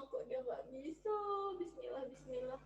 Kok dia nggak bisa? Bismillah, Bismillah.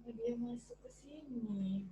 Apa dia masuk ke sini?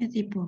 tipo.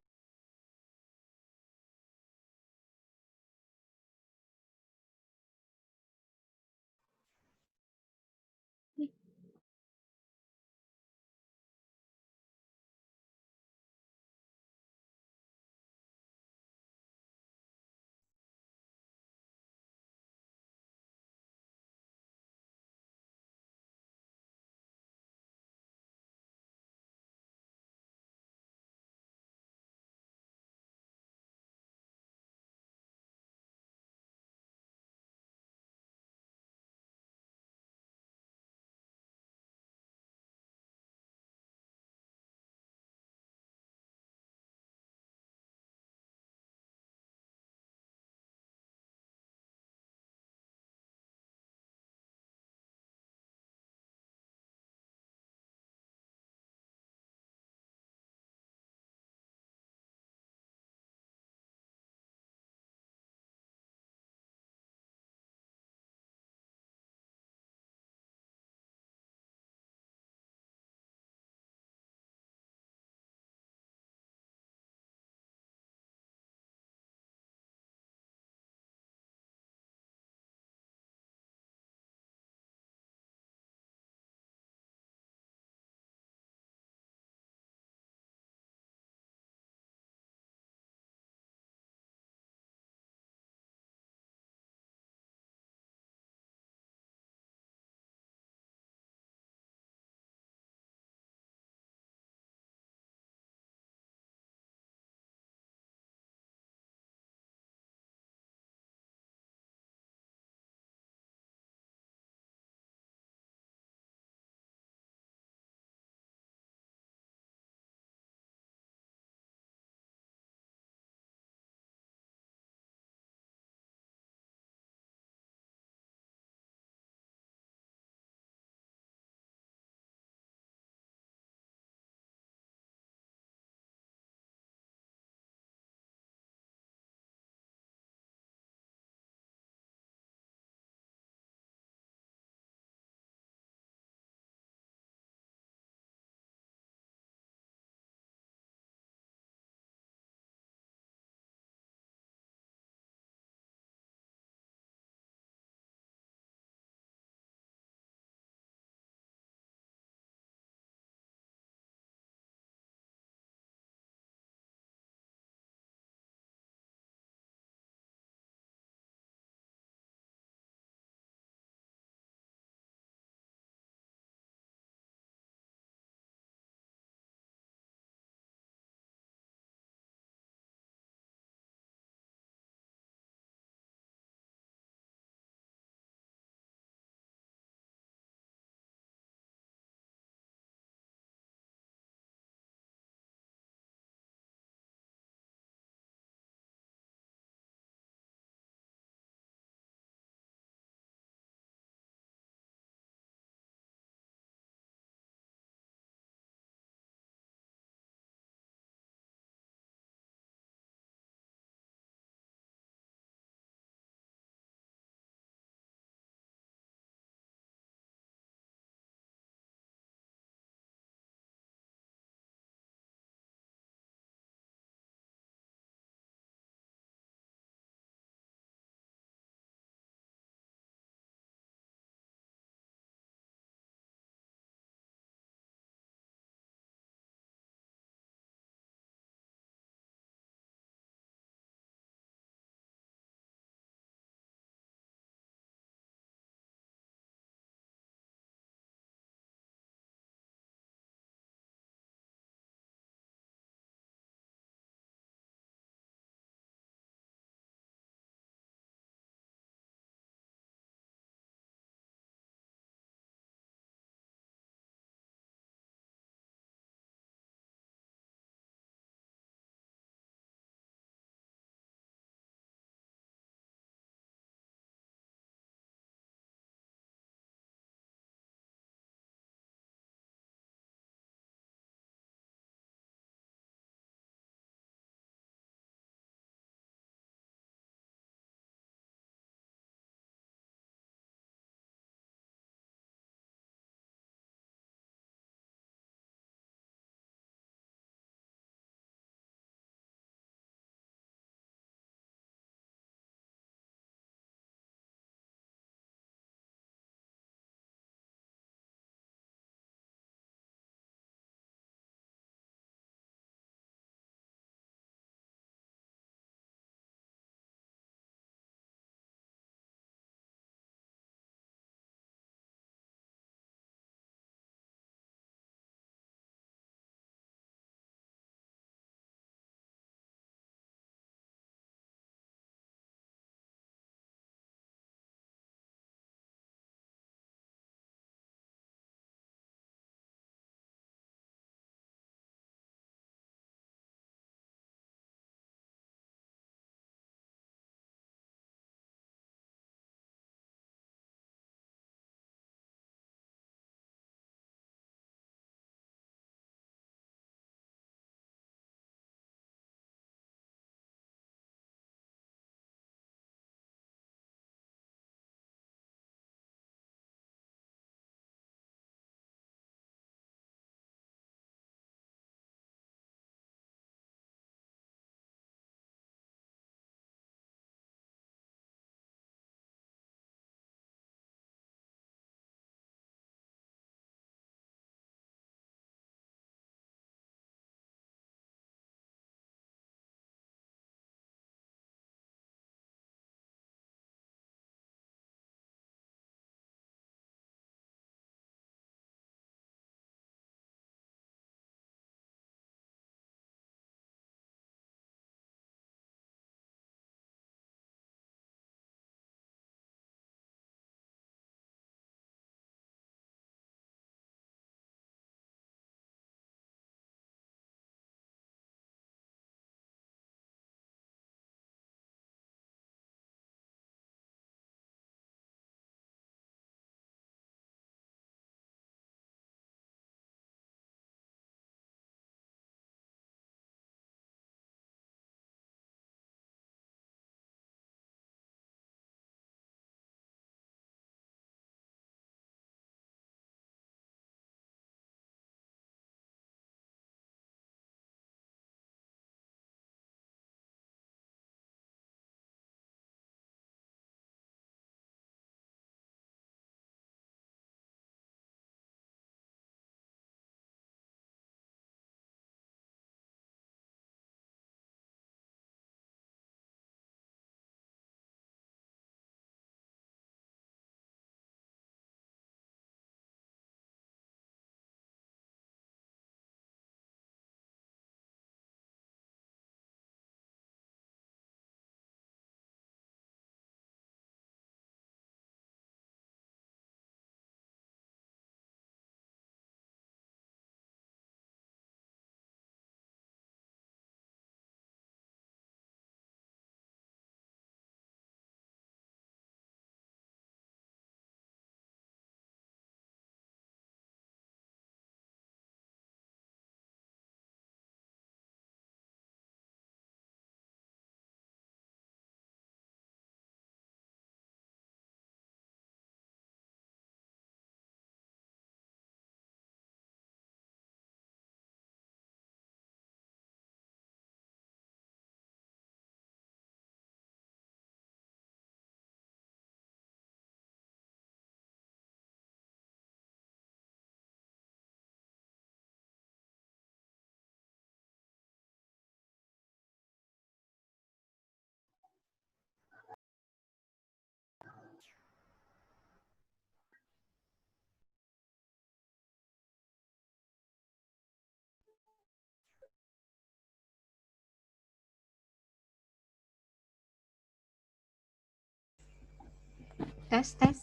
Tes, tes.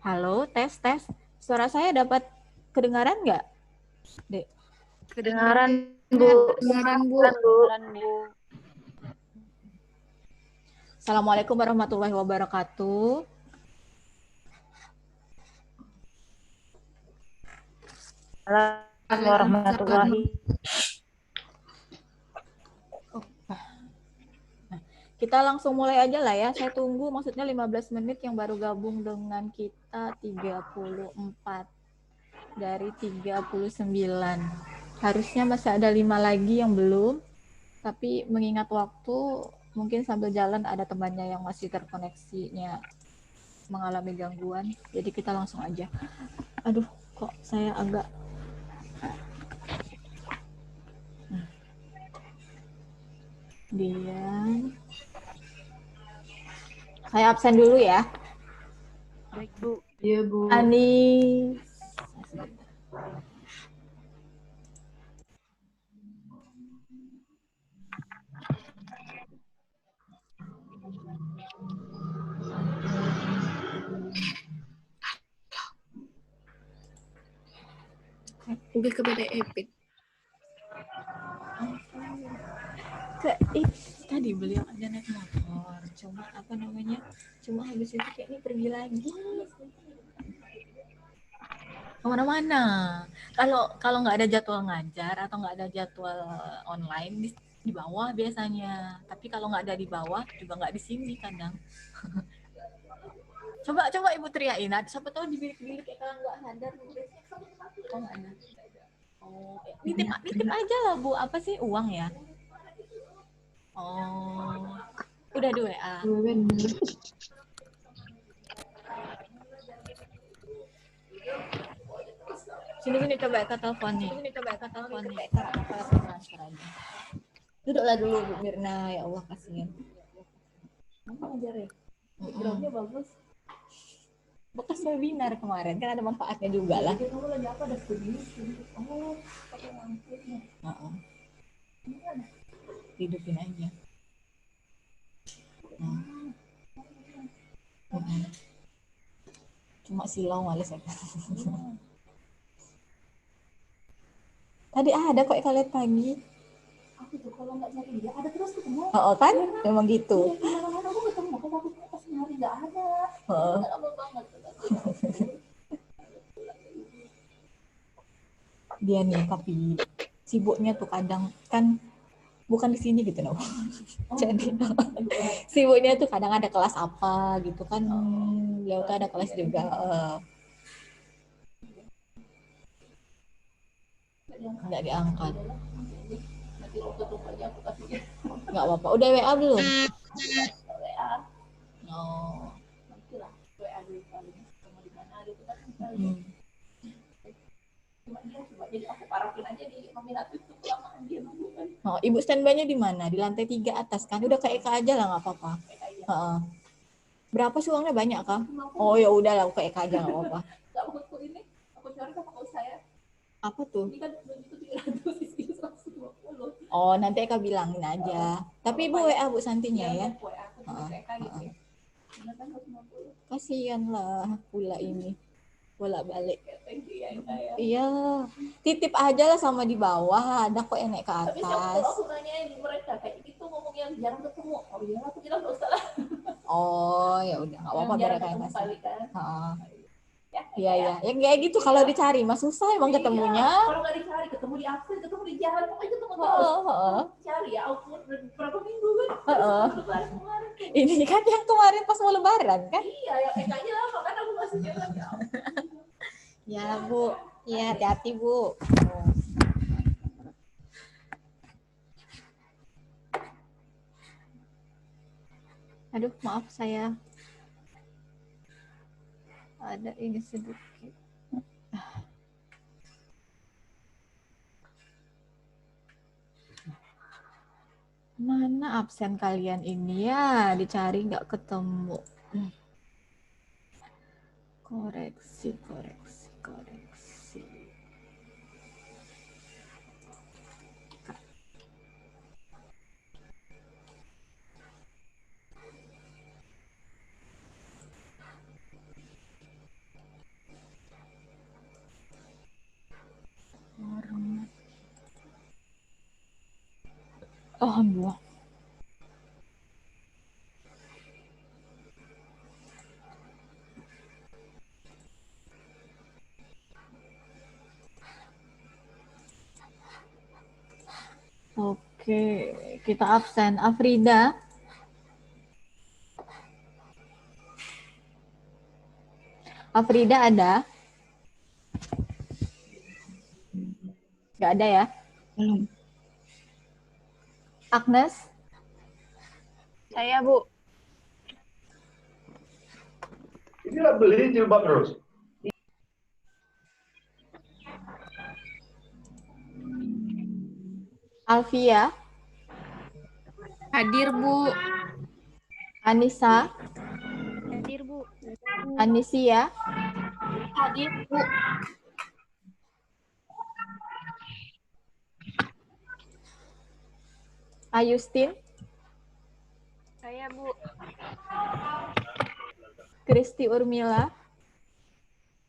Halo, tes, tes. Suara saya dapat kedengaran nggak, Dek? Kedengaran, Bu. Kedengaran, Bu. Kedengaran, Bu. Assalamualaikum warahmatullahi wabarakatuh. Assalamualaikum warahmatullahi. Kita langsung mulai aja lah ya. Saya tunggu maksudnya 15 menit yang baru gabung dengan kita 34 dari 39. Harusnya masih ada 5 lagi yang belum. Tapi mengingat waktu, mungkin sambil jalan ada temannya yang masih terkoneksinya mengalami gangguan. Jadi kita langsung aja. Aduh, kok saya agak diam. Saya absen dulu ya. Baik, Bu. Iya, Bu. Anis. Lebih kepada Epic. Tadi beliau ada naik motor, cuma apa namanya, cuma habis itu kayak ini pergi lagi kemana-mana. Kalau nggak ada jadwal ngajar atau nggak ada jadwal online di bawah biasanya, tapi kalau nggak ada di bawah juga nggak di sini kadang. coba ibu teriakin, siapa tahu di bilik-bilik kayak kalau nggak sadar. Oh nggak ada. Oh nitip aja lah Bu, apa sih, uang ya? Oh, udah di WA. Sini coba ke teleponnya. Transfer aja. Duduklah dulu Bu Mirna, ya Allah kasihan. Kamu ngajar ya? Backgroundnya bagus. Bekas webinar kemarin, kan ada manfaatnya juga lah. Kamu lagi apa? Ada studi? Oh, pakai lampunya. Hidupin aja. Cuma silau males ya. Tadi ada kok kalian pagi. Aku tuh kalau nggak cari dia ada terus ketemu. Oh kan, memang gitu. Mana-mana aku ketemu, kalau aku pas nyari nggak ada. Lama banget. Dia nih tapi sibuknya tuh kadang kan bukan di sini gitu loh. Jadi sibuknya tuh kadang ada kelas apa gitu kan. Beliau tuh ada kelas juga. Nggak diangkat. Nggak apa-apa. Udah WA belum? WA. Oh. Nantilah WA dulu kali. Kamu di mana gitu kan. Jadi aku parahin aja di nominatif tuh kelamaan dia nunggu kan. Oh, ibu standby-nya di mana? Di lantai 3 atas kan? Udah ke Eka aja lah, nggak apa-apa. Berapa sih uangnya, banyak kah? Oh ya udah lah, ke Eka aja nggak apa-apa. Nggak maksudku ini, aku cari sama kau saya. Apa tuh? Ini kan begitu 300 isi 120. Oh nanti Eka bilangin aja. Tapi ibu WA Bu Santinya ya. Kasian lah pula ini. Bolak-balik. Iya, titip aja lah sama di bawah, ada kok yang naik ke atas. Tapi aku nanyain mereka kayak gitu ngomongnya jarang ketemu. Oh iya, aku bilang nggak usah lah. Oh ya udah, nggak apa-apa mereka yang kasih. Iya, yang kayak gitu kalau dicari mas susah emang ketemunya. Kalau nggak dicari, ketemu di absen, ketemu di jalan, pokoknya ketemu terus. Cari ya, ampun berapa minggu kan? Ini kan yang kemarin pas mau lebaran kan? Iya, yang kayaknya lama kan aku masih jalan ya. Ya Bu, ya hati-hati Bu. Aduh maaf saya ada ini sedikit. Mana absen kalian ini ya, dicari nggak ketemu. Koreksi. Alhamdulillah. Oke, kita absen. Afrida. Afrida ada? Nggak ada ya? Belum. Agnes? Saya, Bu. Ini nggak beli jilbab terus. Alfia? Hadir, Bu. Anissa? Hadir, Bu. Anisia? Hadir, Bu. Ayustin? Saya, Bu. Kristi Urmila?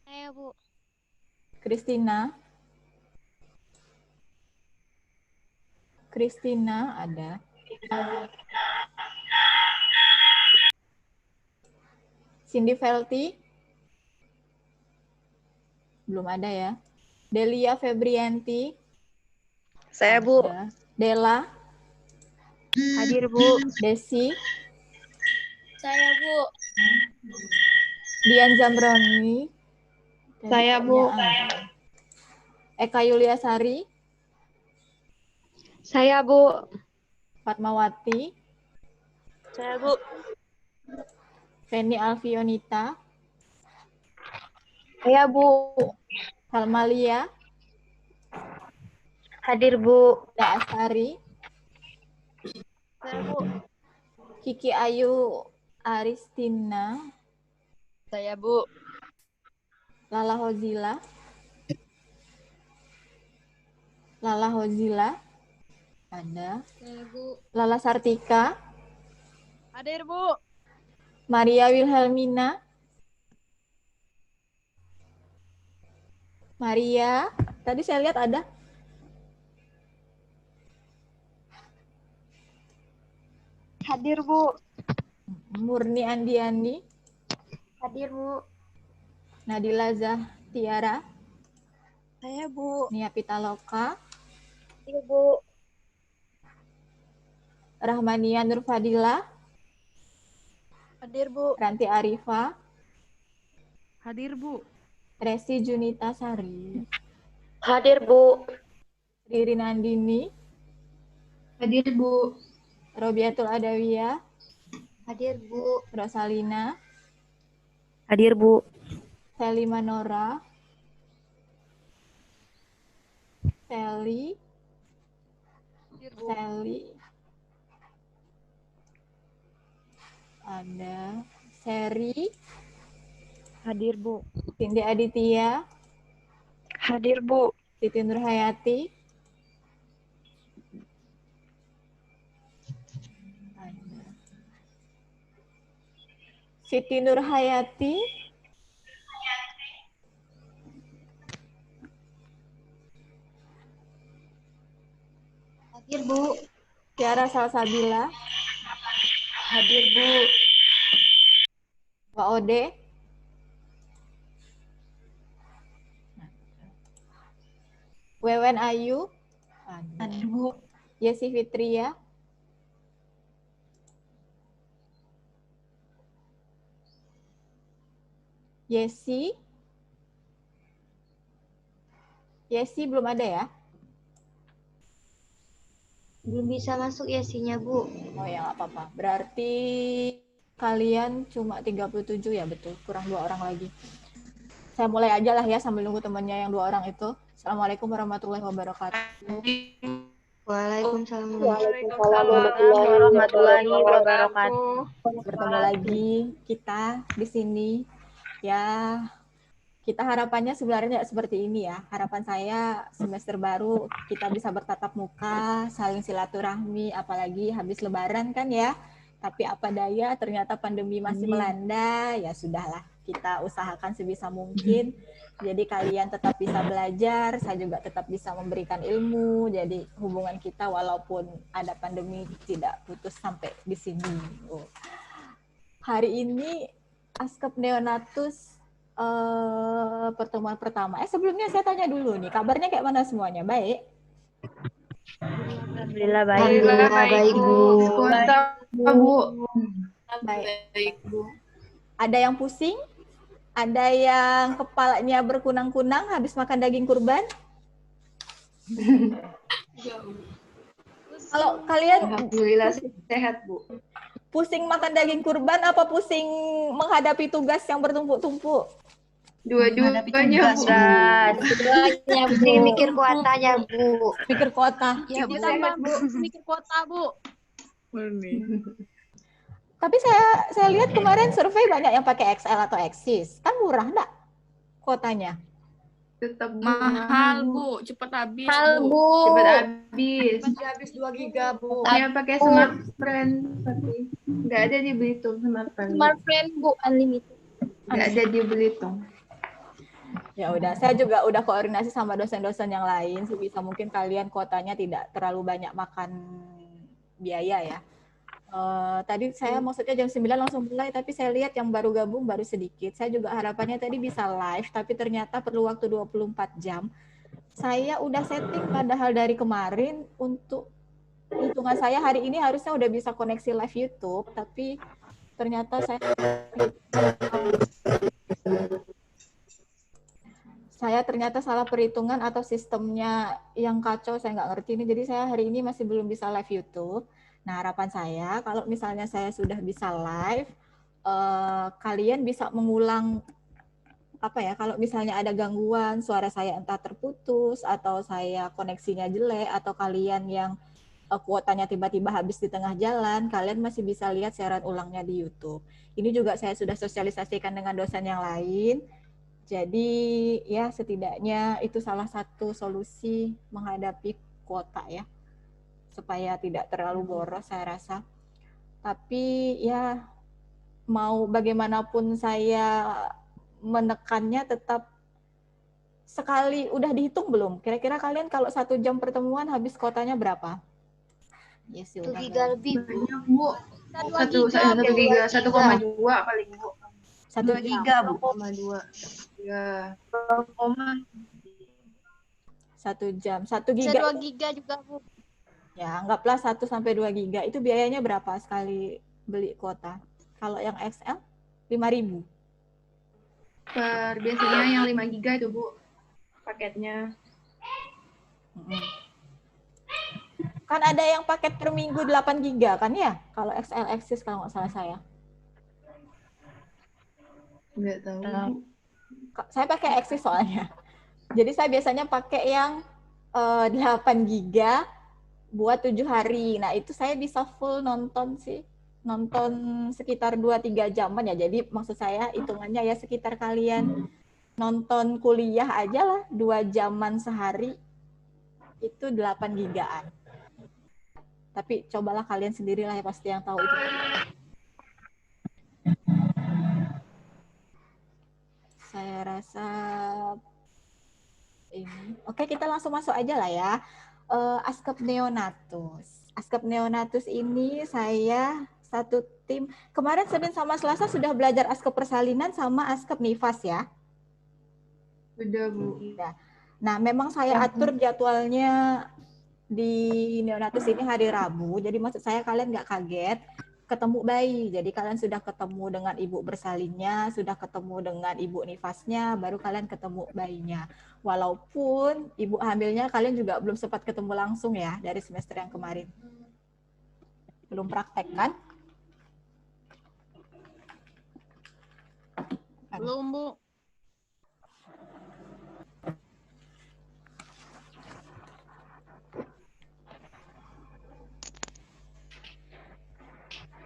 Saya, Bu. Kristina? Kristina ada. Cindy Felty? Belum ada ya. Delia Febrianti? Saya, Bu. Ada. Dela? Hadir, Bu. Desi? Saya, Bu. Dian Zamroni? Saya, Bu. Ada. Eka Yuliasari? Saya, Bu. Fatmawati? Saya, Bu. Feni Alfionita? Saya, Bu. Salmalia? Hadir, Bu. Asari? Saya, Bu. Kiki Ayu Aristina? Saya, Bu. Lala Hozila? Lala Hozila? Ada. Saya, Bu. Lala Sartika? Hadir, Bu. Maria Wilhelmina? Maria? Tadi saya lihat ada. Hadir, Bu. Murni Andiani? Hadir, Bu. Nadila Zahtiara? Saya, Bu. Nia Pitaloka? Hadir, Bu. Rahmania Nurfadila? Hadir, Bu. Ranti Arifa? Hadir, Bu. Resi Junita Sari? Hadir, Bu. Ririn Andini? Hadir, Bu. Robiatul Adawiyah? Hadir, Bu. Rosalina? Hadir, Bu. Sally Manora? Sally? Hadir, Bu. Sally? Ada. Seri? Hadir, Bu. Cindy Aditya? Hadir, Bu. Siti Nurhayati? Ada. Siti Nurhayati? Hadir, Bu. Tiara Salsabila? Hadir, Bu. Mbak Ode? Wewen Ayu? Ada. Hadir, Bu. Yesi Fitria? Yesi? Yesi belum ada ya? Belum bisa masuk ya sinya, Bu. Oh ya nggak apa-apa. Berarti kalian cuma 37 ya, betul. Kurang 2 orang lagi. Saya mulai aja lah ya sambil nunggu temannya yang 2 orang itu. Assalamualaikum warahmatullahi wabarakatuh. Waalaikumsalam. warahmatullahi wabarakatuh. Bertemu lagi kita di sini. Ya, kita harapannya sebenarnya seperti ini ya. Harapan saya semester baru kita bisa bertatap muka, saling silaturahmi, apalagi habis lebaran kan ya. Tapi apa daya ternyata pandemi masih melanda, ya sudahlah. kita usahakan sebisa mungkin. Jadi kalian tetap bisa belajar, saya juga tetap bisa memberikan ilmu. Jadi hubungan kita walaupun ada pandemi tidak putus sampai di sini. Hari ini Askep Neonatus pertemuan pertama. Sebelumnya saya tanya dulu nih, kabarnya kayak mana semuanya? Baik? Alhamdulillah baik. Alhamdulillah baik, Bu. Kuota, Bu. Baik. Ada yang pusing? Ada yang kepalanya berkunang-kunang habis makan daging kurban? Kalau kalian Alhamdulillah sehat, Bu. pusing makan daging kurban apa pusing menghadapi tugas yang bertumpuk-tumpuk? Dua-duanya, Bu. Duanya, Bu. Mikir kuotanya, Bu. Mikir kuota. Ya, Bu. Ditambah mikir kuota, Bu. Tapi saya lihat kemarin survei banyak yang pakai XL atau Axis. Kan murah enggak kuotanya? Tetap Mahal, Bu. Cepat habis, Mahal, Bu. Bu. Cepat habis. Habis 2 giga, Bu. Dia pakai Smart Friend, tapi nggak ada di Belitung Smart Friend. Smart friend, Bu. Unlimited. Nggak ada di Belitung. Ya udah, saya juga udah koordinasi sama dosen-dosen yang lain. Sebisa mungkin kalian kuotanya tidak terlalu banyak makan biaya ya. Tadi saya maksudnya jam 9 langsung mulai, tapi saya lihat yang baru gabung baru sedikit. Saya juga harapannya tadi bisa live, tapi ternyata perlu waktu 24 jam. Saya udah setting padahal dari kemarin untuk hitungan saya hari ini harusnya udah bisa koneksi live YouTube, tapi ternyata saya ternyata salah perhitungan atau sistemnya yang kacau, saya nggak ngerti ini. Jadi saya hari ini masih belum bisa live YouTube. Nah, harapan saya kalau misalnya saya sudah bisa live, kalian bisa mengulang apa ya, kalau misalnya ada gangguan, suara saya entah terputus, atau saya koneksinya jelek, atau kalian yang kuotanya tiba-tiba habis di tengah jalan, kalian masih bisa lihat siaran ulangnya di YouTube. Ini juga saya sudah sosialisasikan dengan dosen yang lain. Jadi ya setidaknya itu salah satu solusi menghadapi kuota ya, supaya tidak terlalu boros saya rasa. Tapi ya mau bagaimanapun saya menekannya tetap sekali. Udah dihitung belum? Kira-kira kalian kalau 1 jam pertemuan habis kuotanya berapa? Yes, 1 giga lebih, Bu. Banyak, Bu. 1 giga, 1,2 paling, Bu. 1 giga, Bu. 1,2. Ya. 1 jam. 1 Bisa giga. 2 giga juga, Bu. Ya, anggaplah 1 sampai 2 giga. Itu biayanya berapa sekali beli kuota? Kalau yang XL 5.000. Biasanya yang 5 giga itu, Bu. Paketnya. Kan ada yang paket per minggu 8 giga kan ya? Kalau XL Axis kalau nggak salah saya. Nggak tahu. Saya pakai Axis soalnya. Jadi saya biasanya pakai yang 8 giga buat 7 hari. Nah, itu saya bisa full nonton sih. Nonton sekitar 2-3 jaman ya. Jadi maksud saya hitungannya ya sekitar kalian nonton kuliah aja lah 2 jaman sehari. Itu 8 gigaan. Tapi cobalah kalian sendirilah ya, pasti yang tahu itu. Saya rasa ini. Oke, kita langsung masuk aja lah ya. Askep Neonatus. Askep Neonatus ini saya satu tim. Kemarin Senin sama Selasa sudah belajar askep persalinan sama askep nifas ya. Udah, Bu. Nah, memang saya atur jadwalnya di Neonatus ini hari Rabu. Jadi maksud saya kalian nggak kaget ketemu bayi. Jadi kalian sudah ketemu dengan ibu bersalinnya, sudah ketemu dengan ibu nifasnya, baru kalian ketemu bayinya. Walaupun ibu hamilnya kalian juga belum sempat ketemu langsung ya dari semester yang kemarin. Belum praktek kan? Belum, Bu.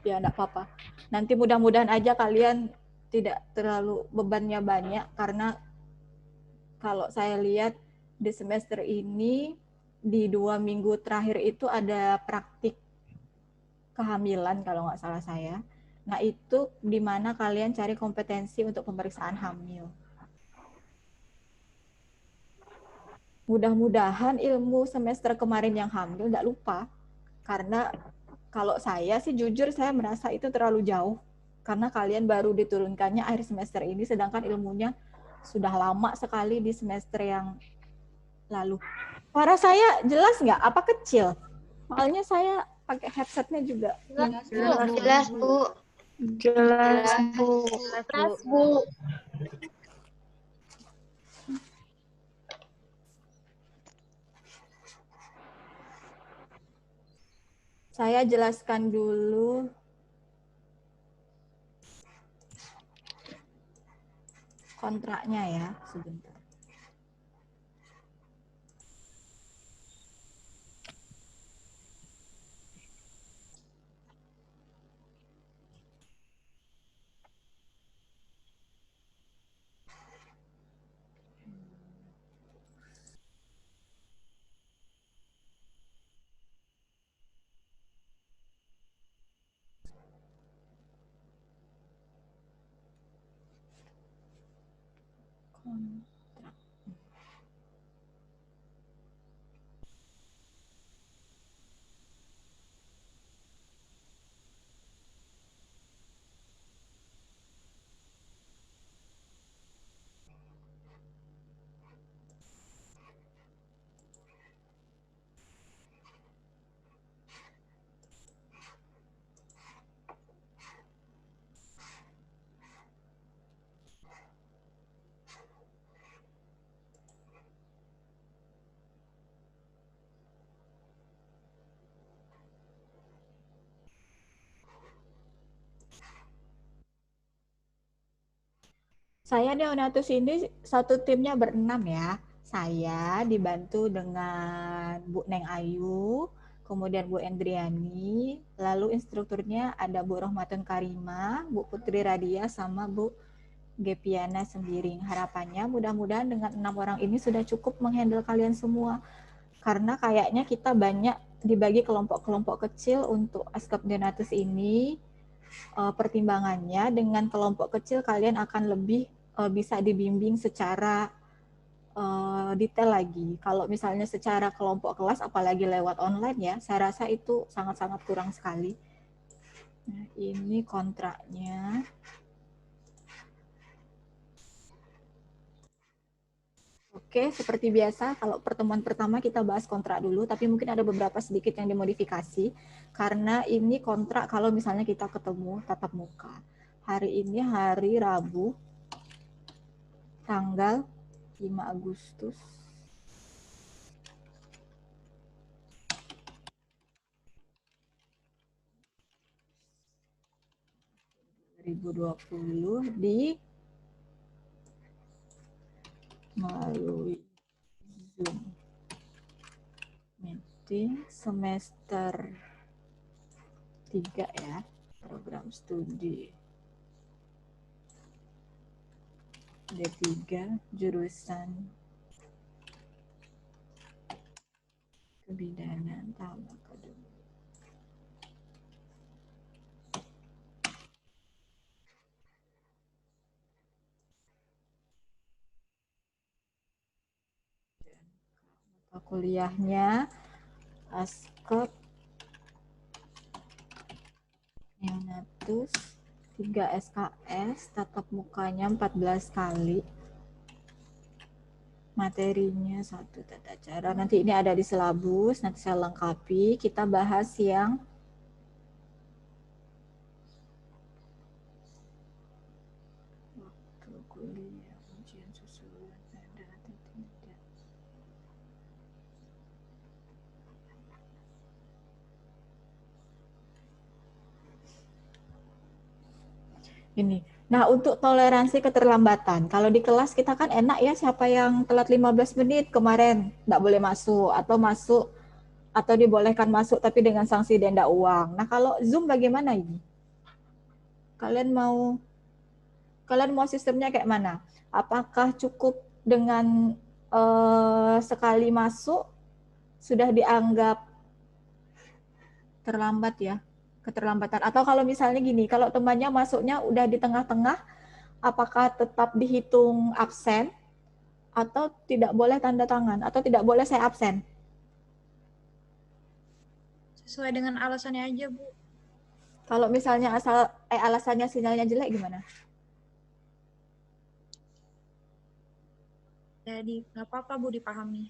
Ya, enggak apa-apa. Nanti mudah-mudahan aja kalian tidak terlalu bebannya banyak, karena kalau saya lihat di semester ini, di 2 minggu terakhir itu ada praktik kehamilan kalau nggak salah saya. Nah, itu di mana kalian cari kompetensi untuk pemeriksaan hamil. Mudah-mudahan ilmu semester kemarin yang hamil nggak lupa. Karena kalau saya sih jujur saya merasa itu terlalu jauh. Karena kalian baru diturunkannya akhir semester ini, sedangkan ilmunya sudah lama sekali di semester yang lalu. Suara saya jelas nggak? Apa kecil? Soalnya saya pakai headsetnya juga. Jelas, Bu. Jelas, Bu. Jelas, Bu. Saya jelaskan dulu kontraknya ya, sebentar. Saya Neonatus ini satu timnya berenam ya. Saya dibantu dengan Bu Neng Ayu, kemudian Bu Endriani, lalu instrukturnya ada Bu Rohmatun Karima, Bu Putri Radia, sama Bu Gepiana Sembiring. Harapannya mudah-mudahan dengan 6 orang ini sudah cukup menghandle kalian semua. Karena kayaknya kita banyak dibagi kelompok-kelompok kecil untuk Askep Neonatus ini. Pertimbangannya dengan kelompok kecil kalian akan lebih bisa dibimbing secara detail lagi. Kalau misalnya secara kelompok kelas, apalagi lewat online ya, saya rasa itu sangat-sangat kurang sekali. Nah, ini kontraknya. Oke, seperti biasa, kalau pertemuan pertama kita bahas kontrak dulu, tapi mungkin ada beberapa sedikit yang dimodifikasi, karena ini kontrak kalau misalnya kita ketemu tatap muka. Hari ini hari Rabu, tanggal 5 Agustus 2020 melalui Zoom meeting semester 3 ya, program studi D3 jurusan kebidanan tahun akademik. Kuliahnya Askep Neonatus 3 SKS, tatap mukanya 14 kali. Materinya 1 tata cara. Nanti ini ada di silabus, nanti saya lengkapi. Kita bahas yang waktu kuliah, ujian susulan ada atau tidak. Ini. Nah, untuk toleransi keterlambatan. Kalau di kelas kita kan enak ya, siapa yang telat 15 menit kemarin nggak boleh masuk, atau masuk atau dibolehkan masuk tapi dengan sanksi denda uang. Nah, kalau Zoom bagaimana ini? Kalian mau sistemnya kayak mana? Apakah cukup dengan sekali masuk sudah dianggap terlambat ya? keterlambatan. Atau kalau misalnya gini, kalau temannya masuknya udah di tengah-tengah, apakah tetap dihitung absen atau tidak boleh tanda tangan atau tidak boleh saya absen? Sesuai dengan alasannya aja, Bu. Kalau misalnya alasannya sinyalnya jelek gimana? Jadi nggak apa-apa, Bu, dipahami.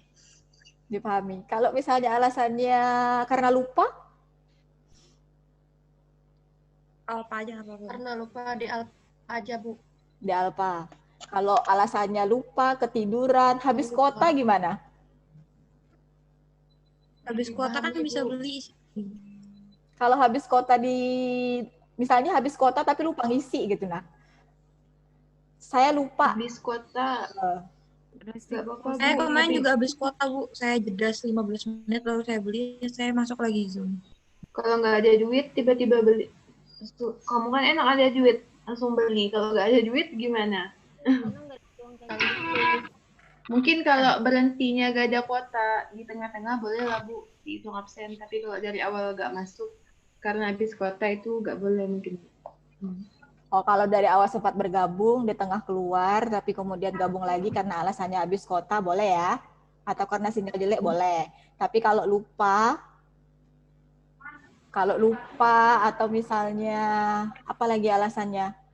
Dipahami. Kalau misalnya alasannya karena lupa, Apa aja nggak apa-apa. Karena lupa di aja, Bu. di Alpa. Kalau alasannya lupa, ketiduran, habis kuota gimana? Habis kuota kan bisa beli. Kalau habis kuota misalnya habis kuota tapi lupa ngisi gitu nah. Saya lupa. Habis kuota. Gak apa-apa, Saya Bu. kemarin juga habis kuota, Bu. Saya jeda 15 menit lalu saya beli, saya masuk lagi Zoom. Kalau nggak ada duit, tiba-tiba beli. Kamu kan enak ada duit, langsung beli. Kalau nggak ada duit, gimana? Mungkin kalau berhentinya gak ada kuota di tengah-tengah boleh lah, Bu, dihitung absen. Tapi kalau dari awal gak masuk karena habis kuota itu gak boleh mungkin. Oh, kalau dari awal sempat bergabung, di tengah keluar, tapi kemudian gabung lagi karena alasannya habis kuota, boleh ya? Atau karena sinyal jelek, boleh. Tapi kalau lupa atau misalnya, apa lagi alasannya?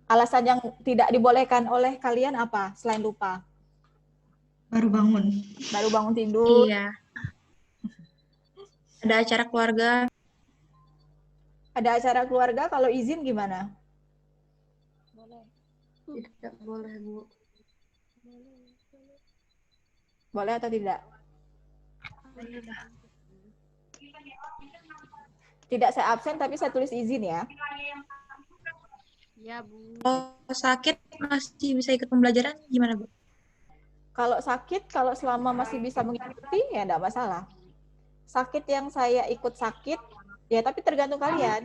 Alasan yang tidak dibolehkan oleh kalian apa selain lupa? Baru bangun. Baru bangun tidur. Iya. Ada acara keluarga. Ada acara keluarga, kalau izin gimana? Tidak boleh, Bu. Boleh atau tidak? Tidak saya absen, tapi saya tulis izin ya. Ya, Bu. Kalau sakit masih bisa ikut pembelajaran gimana, Bu? Kalau sakit, kalau selama masih bisa mengikuti, ya enggak masalah. Sakit yang saya ikut sakit, ya tapi tergantung kalian.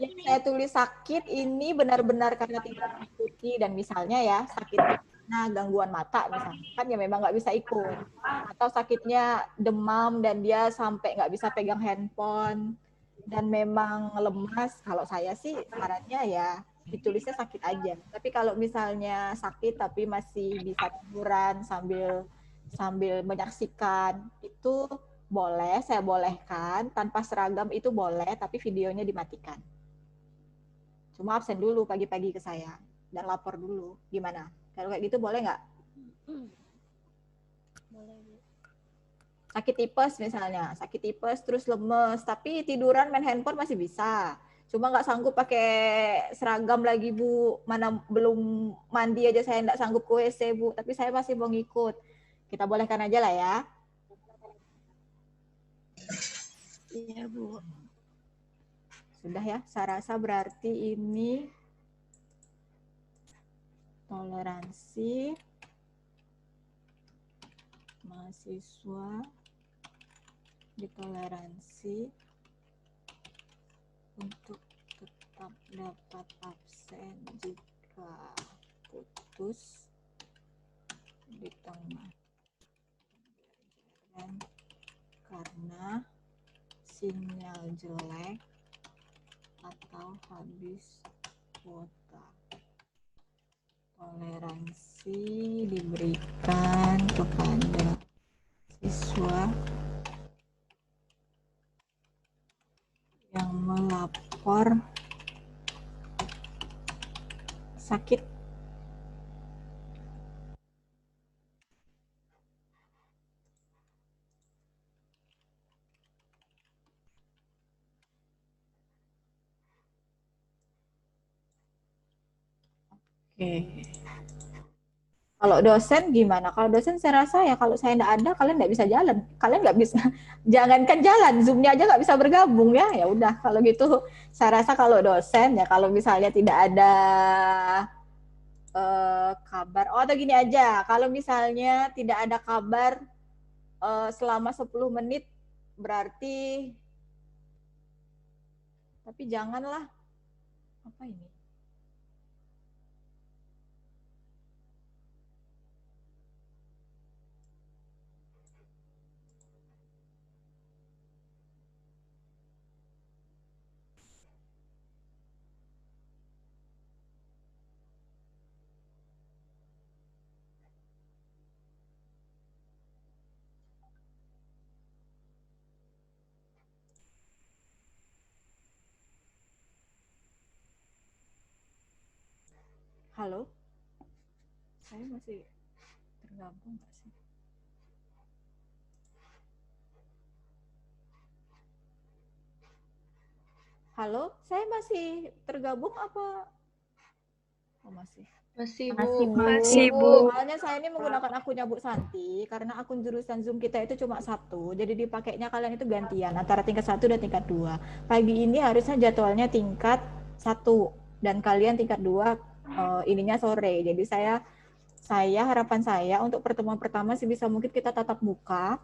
Yang saya tulis sakit ini benar-benar karena tidak mengikuti, dan misalnya ya, sakit karena gangguan mata misalnya, kan ya memang nggak bisa ikut. Atau sakitnya demam dan dia sampai nggak bisa pegang handphone, dan memang lemas, kalau saya sih sarannya ya ditulisnya sakit aja. Tapi kalau misalnya sakit tapi masih bisa tiduran sambil menyaksikan, itu boleh, saya bolehkan. Tanpa seragam itu boleh, tapi videonya dimatikan. Cuma absen dulu pagi-pagi ke saya dan lapor dulu. Gimana? Kalau kayak gitu boleh nggak? Boleh, Bu. Sakit tipes misalnya, sakit tipes terus lemes, tapi tiduran main handphone masih bisa. Cuma nggak sanggup pakai seragam lagi, Bu. Mana belum mandi aja saya nggak sanggup ke WC, Bu. Tapi saya masih mau ngikut. Kita bolehkan aja lah ya. Iya, Bu. Sudah ya, saya rasa berarti ini toleransi mahasiswa ditoleransi untuk tetap dapat absen jika putus di tengah pembelajaran karena sinyal jelek atau habis kuota. Toleransi diberikan kepada siswa yang melapor sakit Kalau dosen gimana? Kalau dosen saya rasa ya kalau saya nggak ada, kalian nggak bisa jalan. Kalian nggak bisa, jangankan jalan, Zoom-nya aja nggak bisa bergabung ya. Ya udah, kalau gitu saya rasa kalau dosen ya kalau misalnya tidak ada kabar. Oh, atau gini aja, kalau misalnya tidak ada kabar selama 10 menit, berarti, tapi janganlah, apa ini? Halo? Saya masih tergabung nggak sih? Halo? Saya masih tergabung apa? Oh, masih. Masih, Masih, Bu. Bu. Masih, Bu. Soalnya saya ini menggunakan akunnya Bu Santi, karena akun jurusan Zoom kita itu cuma satu, jadi dipakainya kalian itu gantian, antara tingkat 1 dan tingkat 2. Pagi ini harusnya jadwalnya tingkat 1, dan kalian tingkat 2 ininya sore. Jadi harapan saya untuk pertemuan pertama sebisa mungkin kita tatap muka,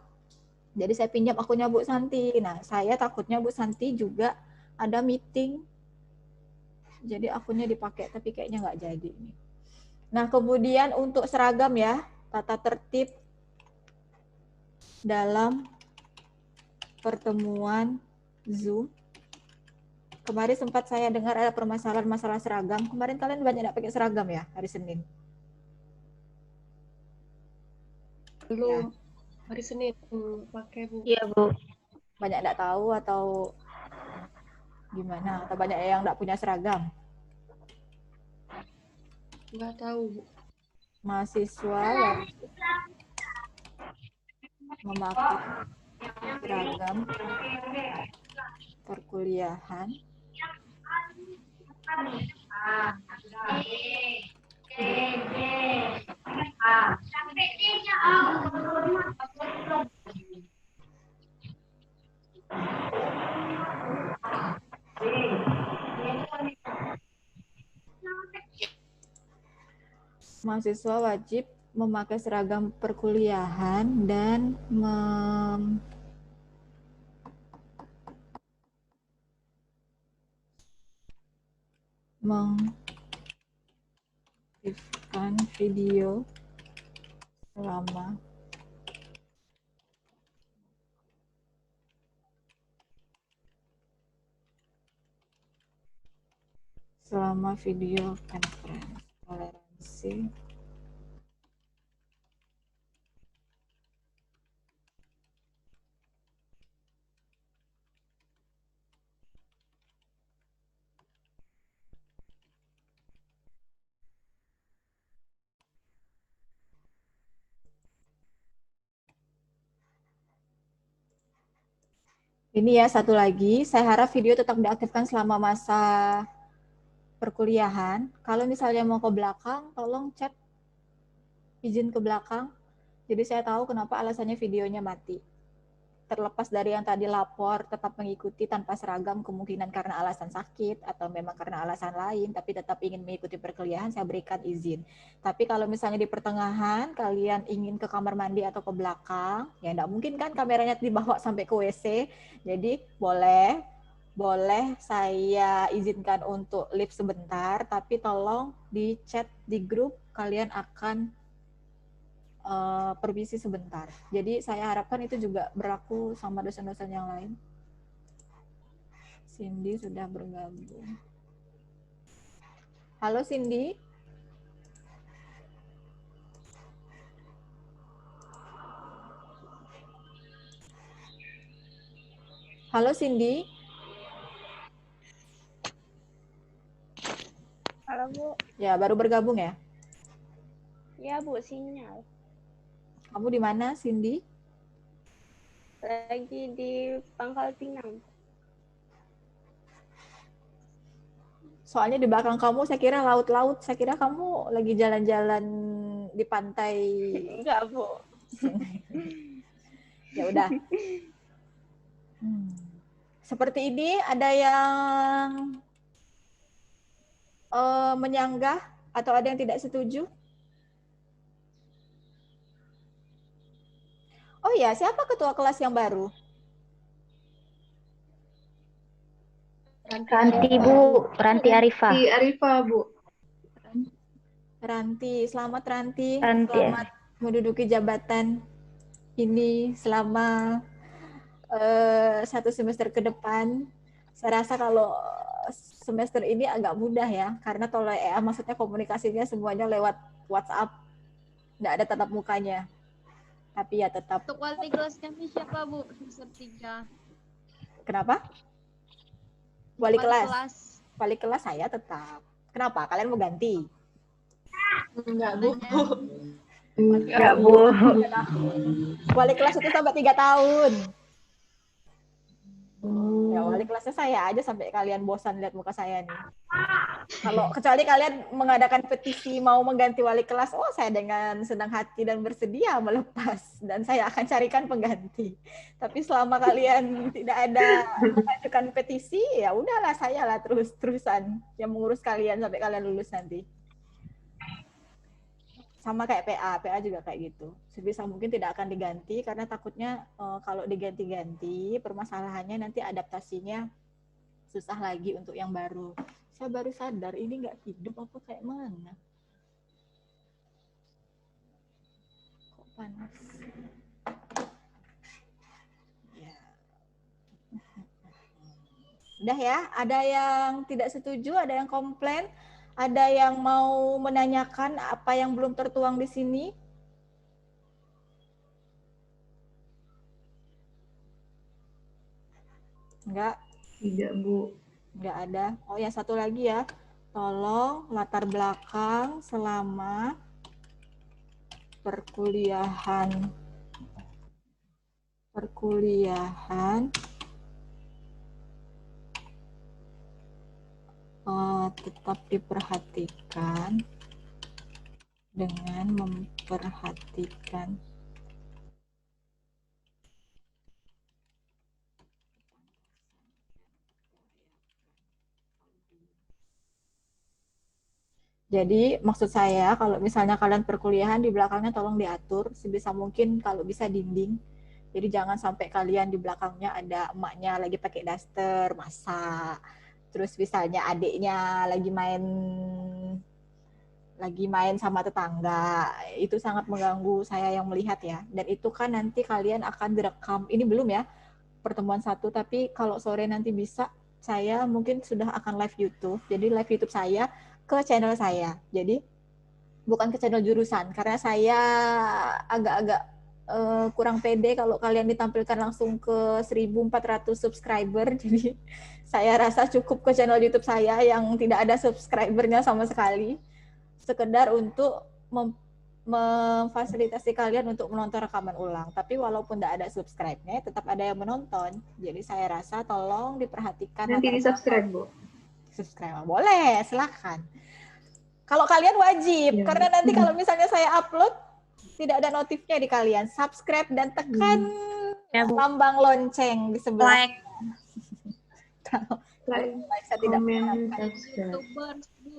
jadi saya pinjam akunnya Bu Santi. Nah, saya takutnya Bu Santi juga ada meeting, jadi akunnya dipakai, tapi kayaknya nggak jadi nih. Nah, kemudian untuk seragam ya, tata tertib dalam pertemuan Zoom. Kemarin sempat saya dengar ada permasalahan masalah seragam. Kemarin kalian banyak nggak pakai seragam ya hari Senin? Belum. Hari Senin pakai, Bu. Iya, Bu. Banyak nggak tahu atau gimana? Atau banyak yang nggak punya seragam? Nggak tahu, Bu. Mahasiswa wajib memakai seragam perkuliahan mahasiswa wajib memakai seragam perkuliahan dan mengaktifkan video selama video conference. Toleransi ini ya, satu lagi, saya harap video tetap diaktifkan selama masa perkuliahan. Kalau misalnya mau ke belakang, tolong chat izin ke belakang. Jadi saya tahu kenapa alasannya videonya mati. Terlepas dari yang tadi lapor, tetap mengikuti tanpa seragam, kemungkinan karena alasan sakit atau memang karena alasan lain, tapi tetap ingin mengikuti perkuliahan, saya berikan izin. Tapi kalau misalnya di pertengahan, kalian ingin ke kamar mandi atau ke belakang, ya enggak mungkin kan kameranya dibawa sampai ke WC, jadi boleh saya izinkan untuk live sebentar, tapi tolong di chat di grup, kalian akan permisi sebentar. Jadi saya harapkan itu juga berlaku sama dosen-dosen yang lain. Cindy sudah bergabung. Halo Cindy. Halo Cindy. Halo, Bu. Ya, baru bergabung ya? Ya, Bu, sinyal. Kamu di mana, Cindy? Lagi di Pangkal Pinang. Soalnya di belakang kamu saya kira laut-laut, saya kira kamu lagi jalan-jalan di pantai. Enggak, Bu. Ya udah. Seperti ini ada yang menyanggah atau ada yang tidak setuju? Oh ya, siapa ketua kelas yang baru? Ranti, Bu. Ranti Arifah. Ranti Arifah, Bu. Ranti, selamat Ranti. Ranti. Selamat menduduki jabatan ini selama 1 semester ke depan. Saya rasa kalau semester ini agak mudah ya, karena maksudnya komunikasinya semuanya lewat WhatsApp, nggak ada tatap mukanya. Tapi ya tetap. Untuk wali kelas kami siapa, Bu? Semester 3. Kenapa? Wali kelas saya tetap. Kenapa? Kalian mau ganti? Enggak, Bu. Enggak, Bu. Wali kelas itu sampai 3 tahun. Ya, wali kelasnya saya aja sampai kalian bosan lihat muka saya nih. Kalau kecuali kalian mengadakan petisi mau mengganti wali kelas, oh saya dengan senang hati dan bersedia melepas dan saya akan carikan pengganti. Tapi selama kalian tidak ada mengajukan petisi, ya udahlah saya lah terus-terusan yang mengurus kalian sampai kalian lulus nanti. Sama kayak PA juga kayak gitu. Sebisa mungkin tidak akan diganti karena takutnya kalau diganti-ganti permasalahannya nanti adaptasinya susah lagi untuk yang baru. Saya baru sadar ini nggak hidup apa kayak mana. Kok panas? Ya. Udah ya, ada yang tidak setuju, ada yang komplain, ada yang mau menanyakan apa yang belum tertuang di sini? Enggak? Tidak, Bu. Enggak ada. Oh ya, satu lagi ya. Tolong latar belakang selama perkuliahan tetap diperhatikan dengan memperhatikan Jadi maksud saya kalau misalnya kalian perkuliahan di belakangnya tolong diatur sebisa mungkin kalau bisa dinding. Jadi jangan sampai kalian di belakangnya ada emaknya lagi pakai daster masak. Terus misalnya adiknya lagi main sama tetangga. Itu sangat mengganggu saya yang melihat ya. Dan itu kan nanti kalian akan direkam. Ini belum ya pertemuan 1, tapi kalau sore nanti bisa saya mungkin sudah akan live YouTube. Jadi live YouTube saya ke channel saya. Jadi bukan ke channel jurusan karena saya agak-agak kurang pede kalau kalian ditampilkan langsung ke 1.400 subscriber. Jadi saya rasa cukup ke channel YouTube saya yang tidak ada subscribernya sama sekali. Sekedar untuk memfasilitasi kalian untuk menonton rekaman ulang. Tapi walaupun tidak ada subscribe-nya, tetap ada yang menonton. Jadi saya rasa tolong diperhatikan. Nanti di-subscribe, Bu. Subscribe. Boleh, silakan. Kalau kalian wajib, Ya. Karena nanti kalau misalnya saya upload, tidak ada notifnya di kalian. Subscribe dan tekan Ya, Bu. lambang lonceng di sebelah. Like. Kalau Like, saya tidak comment, mengharapkan. subscribe. YouTubers, Bu.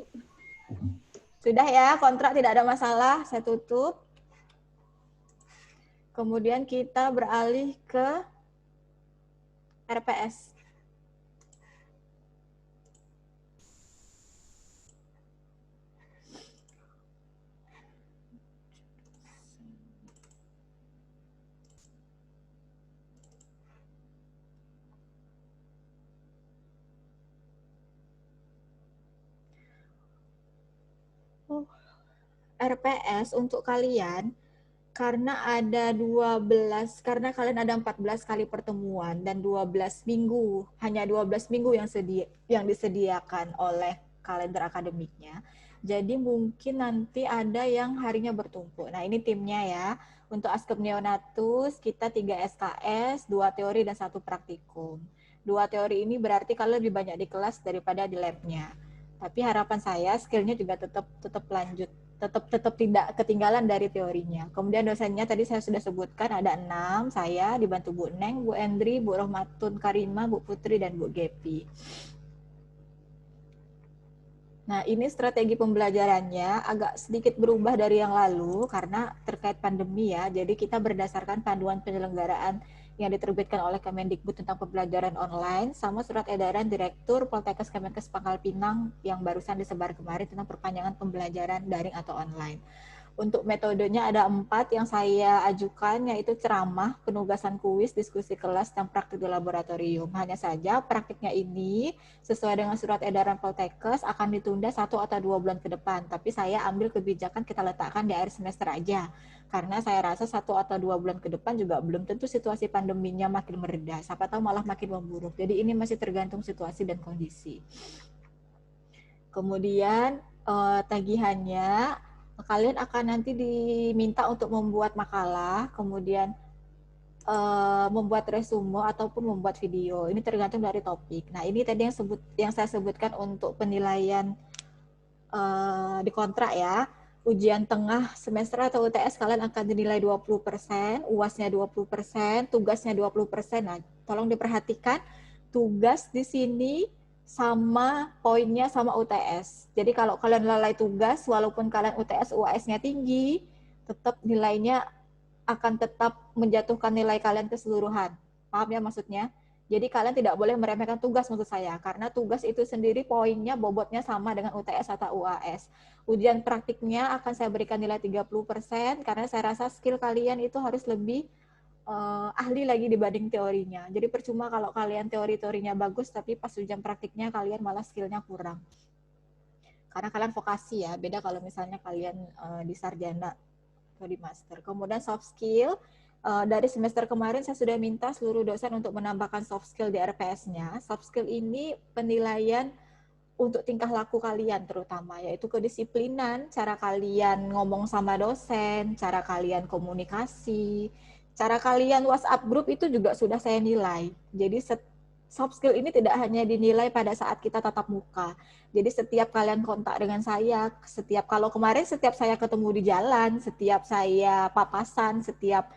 Sudah ya, kontrak tidak ada masalah, saya tutup. Kemudian kita beralih ke RPS. RPS untuk kalian karena ada 12, karena kalian ada 14 kali pertemuan dan 12 minggu, hanya 12 minggu yang disediakan oleh kalender akademiknya. Jadi mungkin nanti ada yang harinya bertumpuk. Nah, ini timnya ya. Untuk Askew Neonatus kita 3 SKS, 2 teori dan 1 praktikum. 2 teori ini berarti kalian lebih banyak di kelas daripada di labnya. Tapi harapan saya skillnya juga tetap lanjut, tetap tidak ketinggalan dari teorinya. Kemudian dosennya tadi saya sudah sebutkan ada 6, saya dibantu Bu Neng, Bu Endri, Bu Rohmatun Karima, Bu Putri, dan Bu Gepi. Nah, ini strategi pembelajarannya agak sedikit berubah dari yang lalu karena terkait pandemi ya. Jadi kita berdasarkan panduan penyelenggaraan yang diterbitkan oleh Kemendikbud tentang pembelajaran online sama surat edaran Direktur Poltekkes Kemenkes Pangkal Pinang yang barusan disebar kemarin tentang perpanjangan pembelajaran daring atau online. Untuk metodenya ada 4 yang saya ajukan, yaitu ceramah, penugasan kuis, diskusi kelas, dan praktik di laboratorium. Hanya saja praktiknya ini sesuai dengan surat edaran Poltekkes akan ditunda 1 atau 2 bulan ke depan. Tapi saya ambil kebijakan kita letakkan di akhir semester aja. Karena saya rasa 1 atau 2 bulan ke depan juga belum tentu situasi pandeminya makin mereda. Siapa tahu malah makin memburuk. Jadi ini masih tergantung situasi dan kondisi. Kemudian tagihannya kalian akan nanti diminta untuk membuat makalah, kemudian membuat resume ataupun membuat video. Ini tergantung dari topik. Nah, ini tadi yang saya sebutkan untuk penilaian di kontrak ya. Ujian tengah semester atau UTS kalian akan dinilai 20%, UASnya 20%, tugasnya 20%. Nah, tolong diperhatikan tugas di sini sama poinnya sama UTS. Jadi kalau kalian lalai tugas, walaupun kalian UTS UAS-nya tinggi, tetap nilainya akan tetap menjatuhkan nilai kalian keseluruhan. Paham ya maksudnya? Jadi kalian tidak boleh meremehkan tugas maksud saya, karena tugas itu sendiri poinnya, bobotnya sama dengan UTS atau UAS. Ujian praktiknya akan saya berikan nilai 30%, karena saya rasa skill kalian itu harus lebih ahli lagi dibanding teorinya. Jadi percuma kalau kalian teori-teorinya bagus, tapi pas ujian praktiknya kalian malah skillnya kurang. Karena kalian vokasi ya, beda kalau misalnya kalian di sarjana atau di master. Kemudian soft skill, dari semester kemarin saya sudah minta seluruh dosen untuk menambahkan soft skill di RPS-nya. Soft skill ini penilaian untuk tingkah laku kalian terutama, yaitu kedisiplinan, cara kalian ngomong sama dosen, cara kalian komunikasi, cara kalian WhatsApp grup itu juga sudah saya nilai. Jadi soft skill ini tidak hanya dinilai pada saat kita tatap muka. Jadi setiap kalian kontak dengan saya, kalau kemarin setiap saya ketemu di jalan, setiap saya papasan, setiap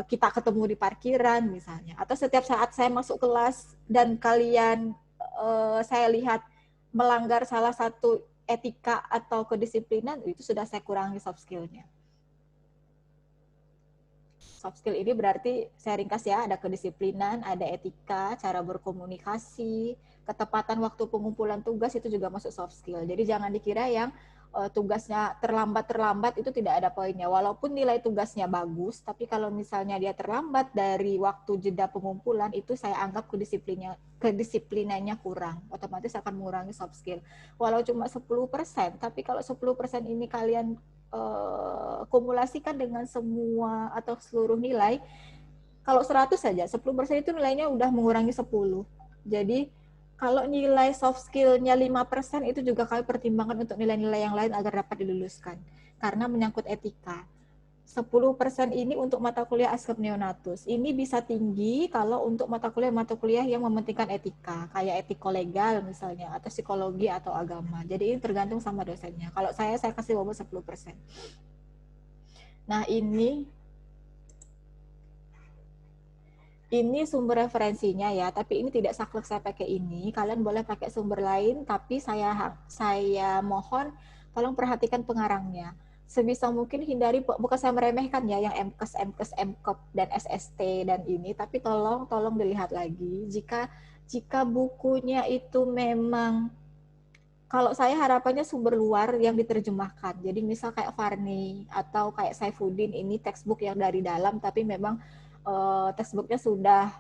kita ketemu di parkiran misalnya, atau setiap saat saya masuk kelas dan kalian saya lihat melanggar salah satu etika atau kedisiplinan, itu sudah saya kurangi soft skill-nya. Soft skill ini berarti saya ringkas ya, ada kedisiplinan, ada etika, cara berkomunikasi, ketepatan waktu pengumpulan tugas itu juga masuk soft skill. Jadi jangan dikira yang tugasnya terlambat itu tidak ada poinnya. Walaupun nilai tugasnya bagus, tapi kalau misalnya dia terlambat dari waktu jeda pengumpulan, itu saya anggap kedisiplinannya kurang. Otomatis akan mengurangi soft skill. Walau cuma 10%, tapi kalau 10% ini kalian kumulasikan dengan semua atau seluruh nilai, kalau 100 saja, 10% itu nilainya udah mengurangi 10. Jadi kalau nilai soft skill-nya 5% itu juga kami pertimbangkan untuk nilai-nilai yang lain agar dapat diluluskan. Karena menyangkut etika. 10% ini untuk mata kuliah Askep Neonatus. Ini bisa tinggi kalau untuk mata kuliah yang mementingkan etika, kayak etiko legal misalnya, atau psikologi atau agama. Jadi ini tergantung sama dosennya. Kalau saya kasih bobot 10%. Nah, ini sumber referensinya ya, tapi ini tidak saklek saya pakai ini. Kalian boleh pakai sumber lain, tapi saya mohon tolong perhatikan pengarangnya. Sebisa mungkin hindari, bukan saya meremehkan ya yang MKes, MKop dan SST dan ini, tapi tolong dilihat lagi. Jika bukunya itu memang, kalau saya harapannya sumber luar yang diterjemahkan. Jadi misal kayak Varney atau kayak Saifuddin, ini textbook yang dari dalam, tapi memang textbooknya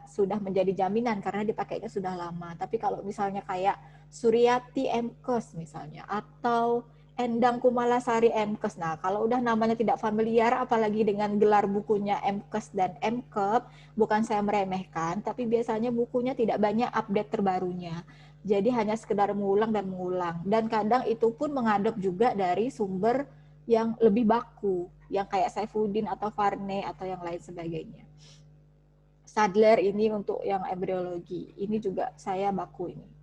sudah menjadi jaminan karena dipakainya sudah lama. Tapi kalau misalnya kayak Suryati MKes misalnya, atau Endang Kumalasari MKes, nah kalau udah namanya tidak familiar, apalagi dengan gelar bukunya MKes dan MKep, bukan saya meremehkan, tapi biasanya bukunya tidak banyak update terbarunya. Jadi hanya sekedar mengulang. Dan kadang itu pun mengadop juga dari sumber yang lebih baku, yang kayak Saifuddin atau Varney atau yang lain sebagainya. Sadler ini untuk yang embriologi, ini juga saya baku ini.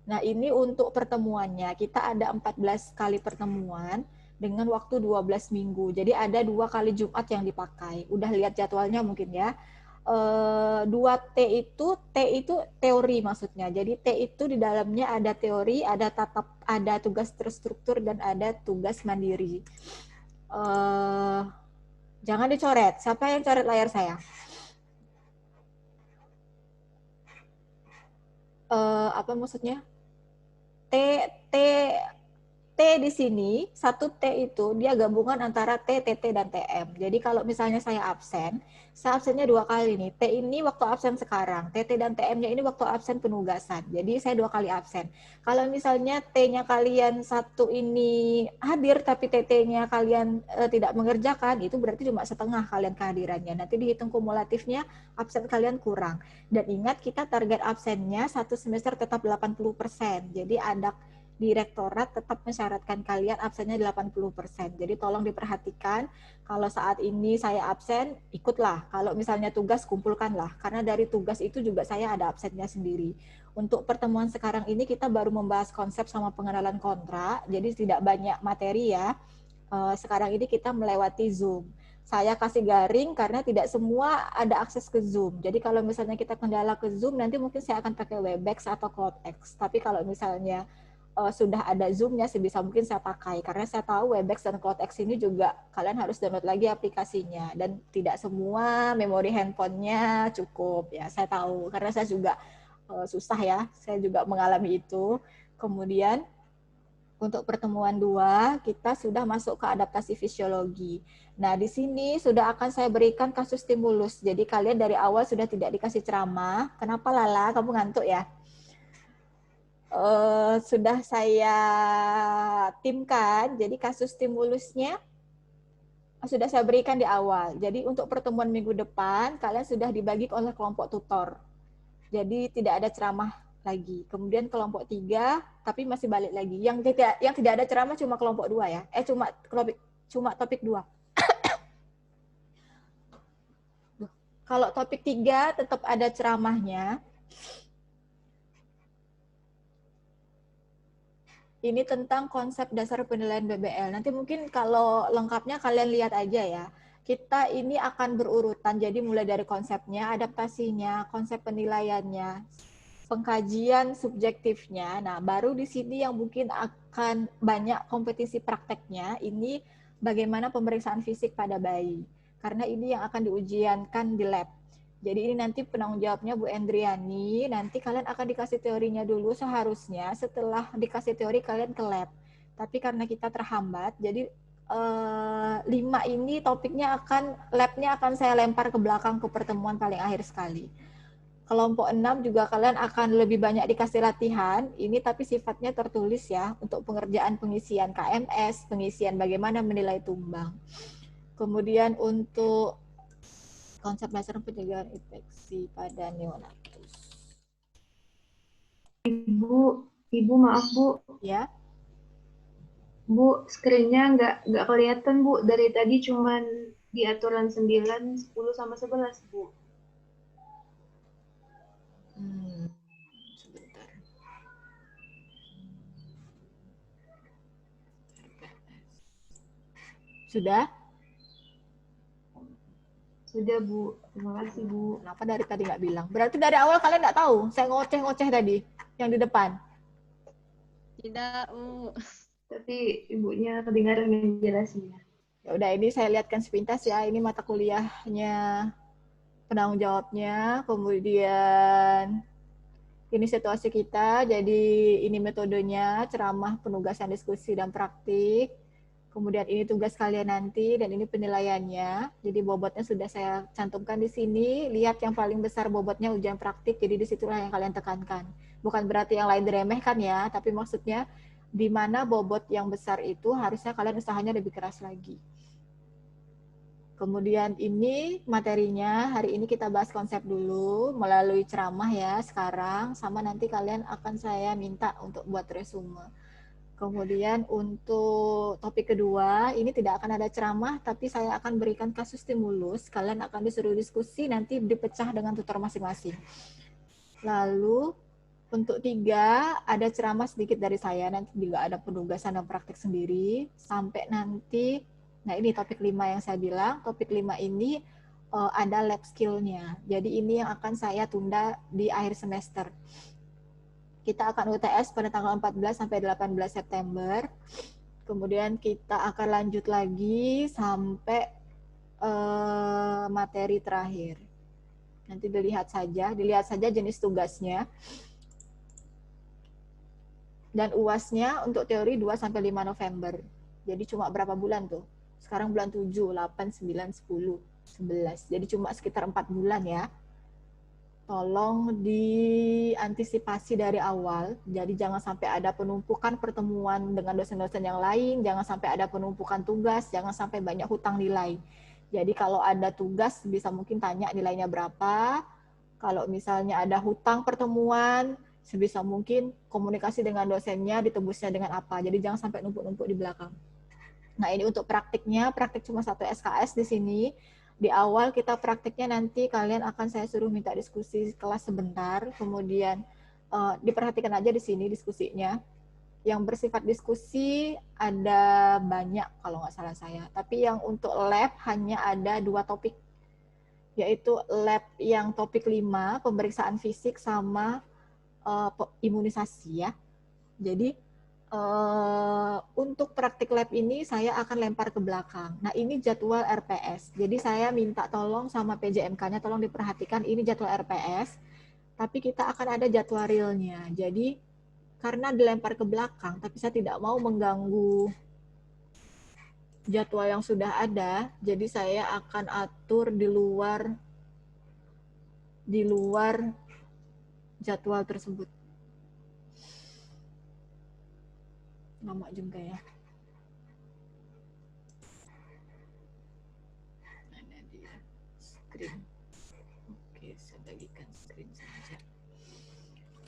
Nah ini untuk pertemuannya, kita ada 14 kali pertemuan dengan waktu 12 minggu. Jadi ada 2 kali Jumat yang dipakai. Udah lihat jadwalnya mungkin ya. 2T itu teori maksudnya. Jadi T itu di dalamnya ada teori, ada tugas terstruktur dan ada tugas mandiri. Jangan dicoret. Siapa yang coret layar saya? Apa maksudnya? T di sini, satu T itu dia gabungan antara T, TT, dan TM. Jadi kalau misalnya saya absennya 2 kali nih. T ini waktu absen sekarang, TT dan TM-nya ini waktu absen penugasan. Jadi saya 2 kali absen. Kalau misalnya T-nya kalian satu ini hadir, tapi TT-nya kalian tidak mengerjakan, itu berarti cuma setengah kalian kehadirannya. Nanti dihitung kumulatifnya, absen kalian kurang. Dan ingat kita target absennya 1 semester tetap 80%. Jadi ada Direktorat tetap mensyaratkan kalian absennya 80%. Jadi tolong diperhatikan, kalau saat ini saya absen, ikutlah. Kalau misalnya tugas, kumpulkanlah. Karena dari tugas itu juga saya ada absennya sendiri. Untuk pertemuan sekarang ini kita baru membahas konsep sama pengenalan kontrak, jadi tidak banyak materi ya. Sekarang ini kita melewati Zoom. Saya kasih garing karena tidak semua ada akses ke Zoom. Jadi kalau misalnya kita kendala ke Zoom, nanti mungkin saya akan pakai Webex atau CloudX. Tapi kalau misalnya sudah ada Zoom-nya, sebisa mungkin saya pakai. Karena saya tahu Webex dan CloudX ini juga kalian harus download lagi aplikasinya. Dan tidak semua memori handphonenya cukup. Ya, saya tahu. Karena saya juga susah ya. Saya juga mengalami itu. Kemudian, untuk pertemuan 2, kita sudah masuk ke adaptasi fisiologi. Nah, di sini sudah akan saya berikan kasus stimulus. Jadi kalian dari awal sudah tidak dikasih ceramah. Kenapa Lala? Kamu ngantuk ya? Sudah saya timkan, jadi kasus stimulusnya sudah saya berikan di awal. Jadi untuk pertemuan minggu depan, kalian sudah dibagi oleh kelompok tutor. Jadi tidak ada ceramah lagi. Kemudian kelompok 3, tapi masih balik lagi. Yang tidak ada ceramah cuma kelompok 2 ya. Cuma topik 2. Kalau topik 3 tetap ada ceramahnya. Ini tentang konsep dasar penilaian BBL. Nanti mungkin kalau lengkapnya kalian lihat aja ya. Kita ini akan berurutan, jadi mulai dari konsepnya, adaptasinya, konsep penilaiannya, pengkajian subjektifnya. Nah, baru di sini yang mungkin akan banyak kompetisi prakteknya, ini bagaimana pemeriksaan fisik pada bayi. Karena ini yang akan diujiankan di lab. Jadi ini nanti penanggung jawabnya Bu Endriani, nanti kalian akan dikasih teorinya dulu seharusnya, setelah dikasih teori kalian ke lab. Tapi karena kita terhambat, jadi 5 ini topiknya labnya akan saya lempar ke belakang ke pertemuan paling akhir sekali. Kelompok 6 juga kalian akan lebih banyak dikasih latihan, ini tapi sifatnya tertulis ya, untuk pengerjaan pengisian KMS, pengisian bagaimana menilai tumbang. Kemudian untuk konsep dasar pencegahan infeksi pada neonatus. Ibu maaf Bu. Ya. Bu, screen-nya nggak kelihatan Bu. Dari tadi cuman di aturan 9, 10 sama 11 Bu. Sebentar. Sudah? Sudah Bu, terima kasih Bu. Kenapa dari tadi nggak bilang? Berarti dari awal kalian nggak tahu? Saya ngoceh-ngoceh tadi, yang di depan. Tidak, Bu. Tapi ibunya kedengaran menjelasnya. Ya udah, ini saya lihatkan sepintas ya. Ini mata kuliahnya, penanggung jawabnya, kemudian ini situasi kita. Jadi ini metodenya, ceramah, penugasan, diskusi, dan praktik. Kemudian ini tugas kalian nanti, dan ini penilaiannya. Jadi bobotnya sudah saya cantumkan di sini. Lihat yang paling besar bobotnya ujian praktik, jadi disitulah yang kalian tekankan. Bukan berarti yang lain diremehkan ya, tapi maksudnya di mana bobot yang besar itu harusnya kalian usahanya lebih keras lagi. Kemudian ini materinya, hari ini kita bahas konsep dulu, melalui ceramah ya sekarang, sama nanti kalian akan saya minta untuk buat resume. Kemudian untuk topik kedua, ini tidak akan ada ceramah, tapi saya akan berikan kasus stimulus. Kalian akan disuruh diskusi, nanti dipecah dengan tutor masing-masing. Lalu untuk 3, ada ceramah sedikit dari saya, nanti juga ada penugasan dan praktik sendiri. Sampai nanti, nah ini topik 5 yang saya bilang, topik 5 ini ada lab skill-nya. Jadi ini yang akan saya tunda di akhir semester. Kita akan UTS pada tanggal 14 sampai 18 September. Kemudian kita akan lanjut lagi sampai materi terakhir. Nanti dilihat saja jenis tugasnya. Dan UAS-nya untuk teori 2 sampai 5 November. Jadi cuma berapa bulan tuh? Sekarang bulan 7, 8, 9, 10, 11. Jadi cuma sekitar 4 bulan ya. Tolong diantisipasi dari awal, jadi jangan sampai ada penumpukan pertemuan dengan dosen-dosen yang lain, jangan sampai ada penumpukan tugas, jangan sampai banyak hutang nilai. Jadi kalau ada tugas, bisa mungkin tanya nilainya berapa, kalau misalnya ada hutang pertemuan, Sebisa mungkin komunikasi dengan dosennya, ditebusnya dengan apa. Jadi jangan sampai numpuk-numpuk di belakang. Nah, ini untuk praktiknya, praktik cuma 1 SKS di sini. Di awal kita praktiknya nanti kalian akan saya suruh minta diskusi kelas sebentar, kemudian diperhatikan aja di sini diskusinya. Yang bersifat diskusi ada banyak kalau nggak salah saya. Tapi yang untuk lab hanya ada 2 topik, yaitu lab yang topik 5, pemeriksaan fisik sama imunisasi ya. Jadi untuk praktik lab ini saya akan lempar ke belakang. Nah, ini jadwal RPS. Jadi saya minta tolong sama PJMK-nya, tolong diperhatikan ini jadwal RPS, tapi kita akan ada jadwal realnya. Jadi karena dilempar ke belakang, tapi saya tidak mau mengganggu jadwal yang sudah ada, jadi saya akan atur di luar jadwal tersebut. Lama juga ya. Mana dia? Screen. Oke, saya bagikan screen saja.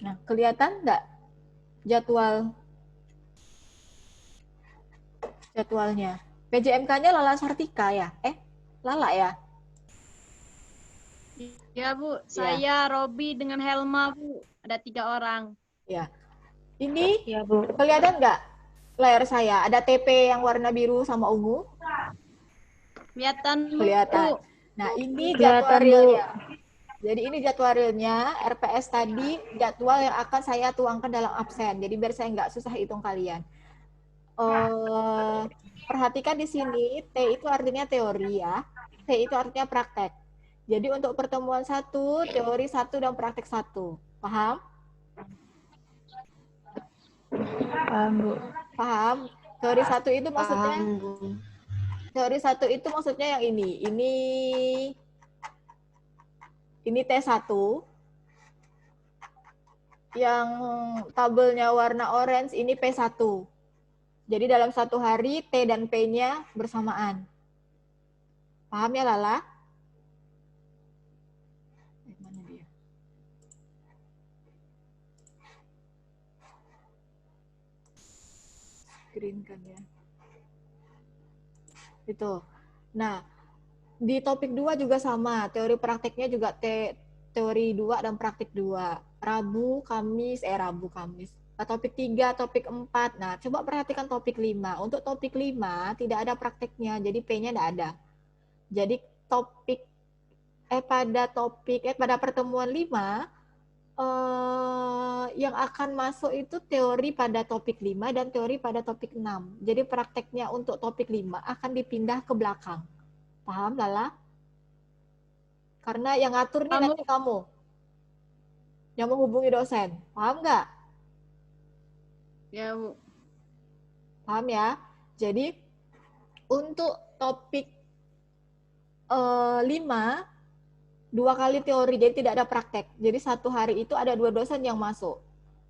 Nah, kelihatan nggak jadwalnya? PJMK-nya Lala Sartika ya? Lala ya? Ya Bu, saya Robi dengan Helma Bu. Ada 3 orang. Ya. Ini Ya, Bu. kelihatan nggak layar saya? Ada TP yang warna biru sama ungu? Kelihatan Bu. Kelihatan. Nah, ini Kelihatan, jadwal Bu. realnya. Jadi ini jadwal realnya, RPS tadi jadwal yang akan saya tuangkan dalam absen. Jadi biar saya nggak susah hitung kalian. Perhatikan di sini, T itu artinya teori ya. T itu artinya praktek. Jadi untuk pertemuan 1, teori 1 dan praktek 1. Paham? Paham, Bu. Paham? Teori 1 itu maksudnya Paham, Bu. teori 1 itu maksudnya yang ini. Ini T1. Yang tabelnya warna orange ini P1. Jadi dalam 1 hari T dan P-nya bersamaan. Paham ya Lala? Mana dia? Screen kan ya. Itu. Nah, di topik 2 juga sama. Teori prakteknya juga teori 2 dan praktik 2. Rabu, Kamis. Topik 3, topik 4. Nah, coba perhatikan topik 5. Untuk topik 5 tidak ada prakteknya, jadi P-nya tidak ada. Jadi pada pertemuan 5 yang akan masuk itu teori pada topik 5 dan teori pada topik 6. Jadi prakteknya untuk topik 5 akan dipindah ke belakang. Paham, Lala? Karena yang ngatur nih nanti kamu. Yang menghubungi dosen. Paham nggak? Ya Bu. Paham ya? Jadi untuk topik 5, 2 kali teori, jadi tidak ada praktek. Jadi 1 hari itu ada 2 dosen yang masuk.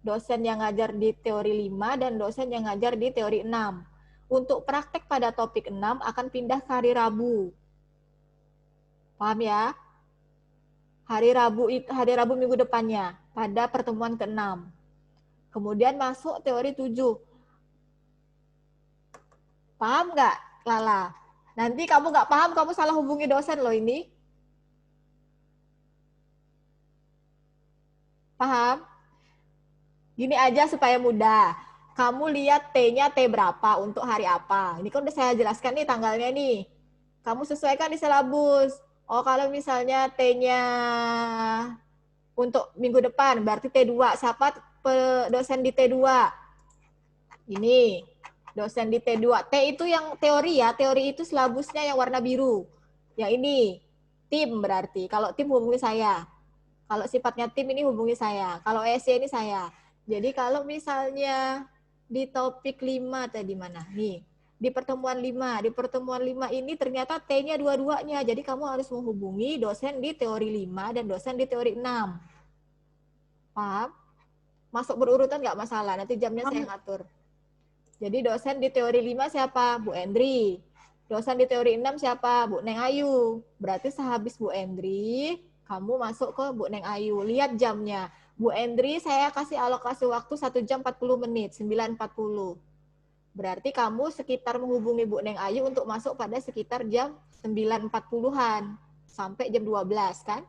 Dosen yang ngajar di teori 5 dan dosen yang ngajar di teori 6. Untuk praktek pada topik 6 akan pindah ke hari Rabu. Paham ya? Hari Rabu minggu depannya pada pertemuan ke-6. Kemudian masuk teori 7. Paham nggak, Lala? Nanti kamu nggak paham, kamu salah hubungi dosen loh ini. Paham? Gini aja supaya mudah. Kamu lihat T-nya T berapa untuk hari apa. Ini kan udah saya jelaskan nih tanggalnya nih. Kamu sesuaikan di silabus. Oh, kalau misalnya T-nya untuk minggu depan, berarti T2. Siapa dosen di T2? Ini, dosen di T2. T itu yang teori ya, teori itu silabusnya yang warna biru. Yang ini, tim berarti. Kalau tim hubungi saya. Kalau sifatnya tim ini hubungi saya. Kalau ESC ini saya. Jadi kalau misalnya di topik 5 tadi mana? Nih, di pertemuan 5. Di pertemuan 5 ini ternyata T-nya dua-duanya. Jadi kamu harus menghubungi dosen di teori 5 dan dosen di teori 6. Paham? Masuk berurutan nggak masalah. Nanti jamnya saya ngatur. Jadi dosen di teori 5 siapa? Bu Endri. Dosen di teori 6 siapa? Bu Neng Ayu. Berarti sehabis Bu Endri, kamu masuk ke Bu Neng Ayu. Lihat jamnya. Bu Endri, saya kasih alokasi waktu 1 jam 40 menit, 9.40. Berarti kamu sekitar menghubungi Bu Neng Ayu untuk masuk pada sekitar jam 9.40-an sampai jam 12 kan?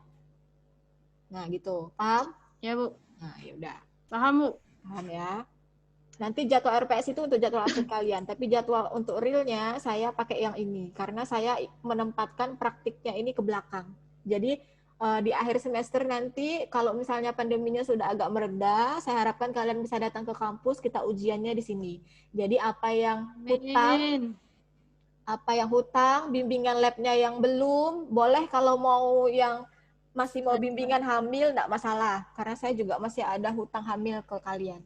Nah, gitu. Paham? Ya, Bu. Nah, ya udah. Paham, Bu. Paham ya. Nanti jadwal RPS itu untuk jadwal absen kalian, tapi jadwal untuk realnya saya pakai yang ini karena saya menempatkan praktiknya ini ke belakang. Jadi di akhir semester nanti kalau misalnya pandeminya sudah agak mereda, saya harapkan kalian bisa datang ke kampus, kita ujiannya di sini. Jadi apa yang hutang, bimbingan labnya yang belum, boleh kalau mau yang masih mau bimbingan hamil, enggak masalah. Karena saya juga masih ada hutang hamil ke kalian.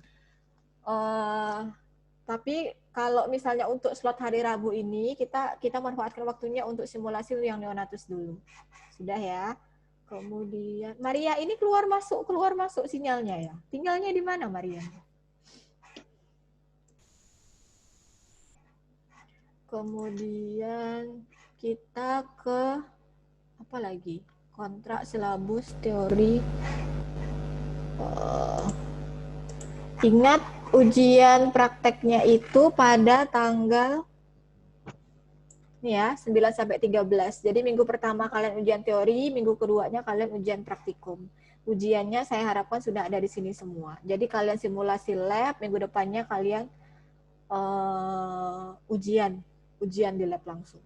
Tapi kalau misalnya untuk slot hari Rabu ini, kita manfaatkan waktunya untuk simulasi yang neonatus dulu. Sudah ya. Kemudian, Maria, ini keluar masuk sinyalnya ya. Tinggalnya di mana, Maria? Kemudian kita ke apa lagi? Kontrak, silabus, teori. Ingat ujian prakteknya itu pada tanggal ini ya, 9 sampai 13. Jadi minggu pertama kalian ujian teori, minggu keduanya kalian ujian praktikum. Ujiannya saya harapkan sudah ada di sini semua. Jadi kalian simulasi lab, minggu depannya kalian ujian di lab langsung.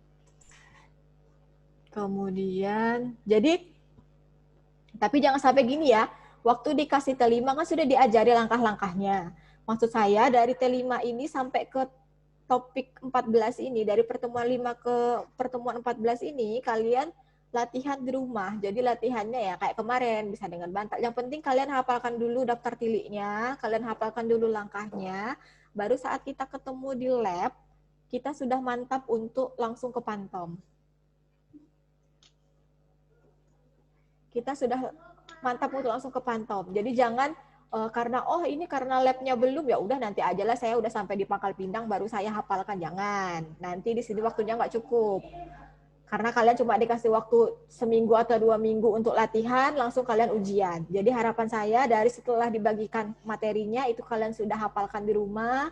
Kemudian, tapi jangan sampai gini ya, waktu dikasih T5 kan sudah diajari langkah-langkahnya. Maksud saya dari T5 ini sampai ke topik 14 ini, dari pertemuan 5 ke pertemuan 14 ini, kalian latihan di rumah. Jadi latihannya ya kayak kemarin, bisa dengan bantal. Yang penting kalian hafalkan dulu daftar tiliknya, kalian hafalkan dulu langkahnya, baru saat kita ketemu di lab, kita sudah mantap untuk langsung ke pantom. Kita sudah mantap untuk langsung ke pantom. Jadi jangan karena karena labnya belum, ya udah nanti aja lah, saya udah sampai di Pangkal Pinang baru saya hafalkan. Jangan, nanti di sini waktunya nggak cukup karena kalian cuma dikasih waktu seminggu atau 2 minggu untuk latihan, langsung kalian ujian. Jadi harapan saya dari setelah dibagikan materinya itu kalian sudah hafalkan di rumah,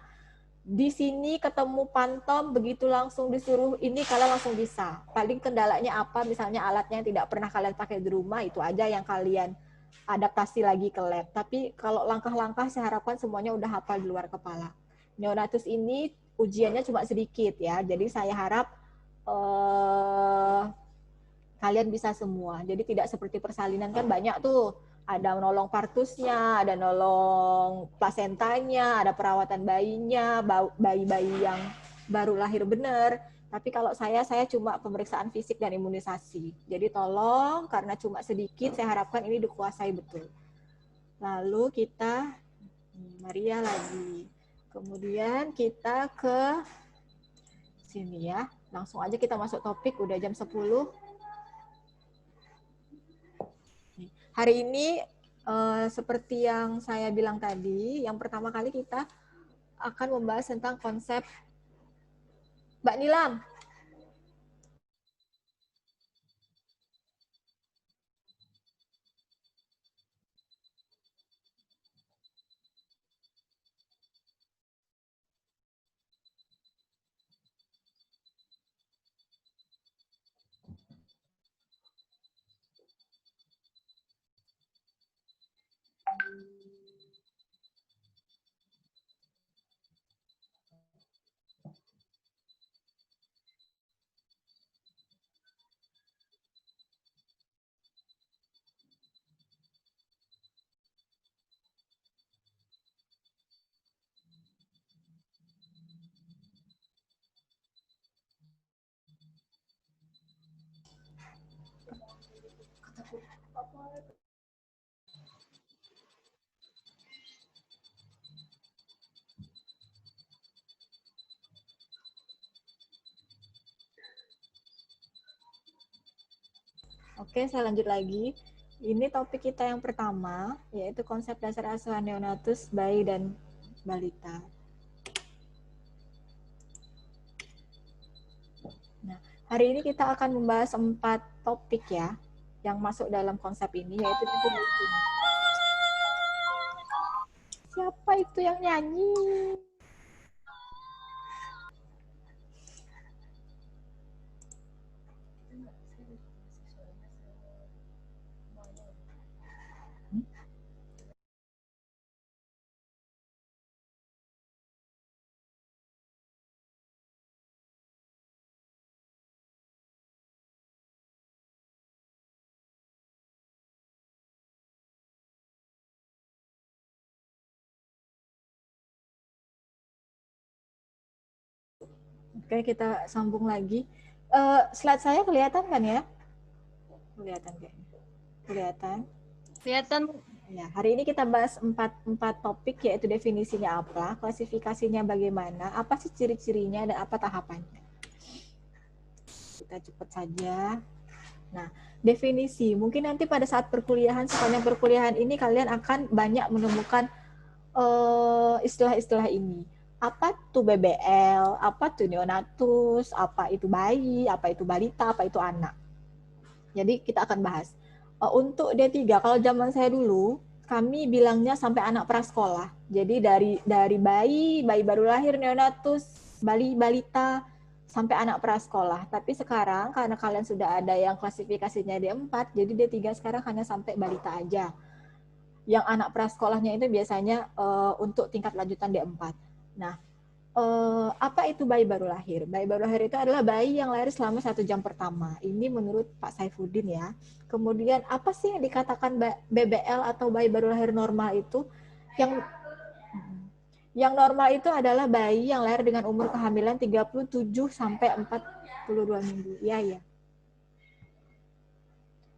di sini ketemu pantom begitu langsung disuruh ini kalian langsung bisa. Paling kendalanya apa, misalnya alatnya yang tidak pernah kalian pakai di rumah, itu aja yang kalian adaptasi lagi ke lab. Tapi kalau langkah-langkah saya harapkan semuanya udah hafal di luar kepala. Neonatus ini ujiannya cuma sedikit ya, jadi saya harap kalian bisa semua. Jadi tidak seperti persalinan kan banyak tuh, ada nolong partusnya, ada nolong plasentanya, ada perawatan bayinya, bayi-bayi yang baru lahir benar. Tapi kalau saya cuma pemeriksaan fisik dan imunisasi. Jadi tolong, karena cuma sedikit, saya harapkan ini dikuasai betul. Lalu kita, Maria lagi. Kemudian kita ke sini ya. Langsung aja kita masuk topik, udah jam 10. Hari ini, seperti yang saya bilang tadi, yang pertama kali kita akan membahas tentang konsep Mbak Nilam. Oke, saya lanjut lagi. Ini topik kita yang pertama, yaitu konsep dasar asuhan neonatus, bayi dan balita. Nah, hari ini kita akan membahas 4 topik ya, yang masuk dalam konsep ini, yaitu Siapa itu yang nyanyi? Oke, kita sambung lagi. Slide saya kelihatan kan ya? Kelihatan kayaknya. Kelihatan. Kelihatan. Ya, hari ini kita bahas empat topik, yaitu definisinya apa, klasifikasinya bagaimana, apa sih ciri-cirinya, dan apa tahapannya. Kita cepat saja. Nah, definisi. Mungkin nanti pada saat perkuliahan, sepanjang perkuliahan ini kalian akan banyak menemukan istilah-istilah ini. Apa tuh BBL, apa tuh neonatus, apa itu bayi, apa itu balita, apa itu anak. Jadi kita akan bahas. Untuk D3, kalau zaman saya dulu, kami bilangnya sampai anak prasekolah. Jadi dari bayi baru lahir, neonatus, balita, sampai anak prasekolah. Tapi sekarang karena kalian sudah ada yang klasifikasinya D4, jadi D3 sekarang hanya sampai balita aja. Yang anak prasekolahnya itu biasanya untuk tingkat lanjutan D4. Nah, apa itu bayi baru lahir? Bayi baru lahir itu adalah bayi yang lahir selama 1 jam pertama. Ini menurut Pak Saifuddin ya. Kemudian apa sih yang dikatakan BBL atau bayi baru lahir normal itu? Yang normal itu adalah bayi yang lahir dengan umur kehamilan 37 sampai 42 minggu. Ya.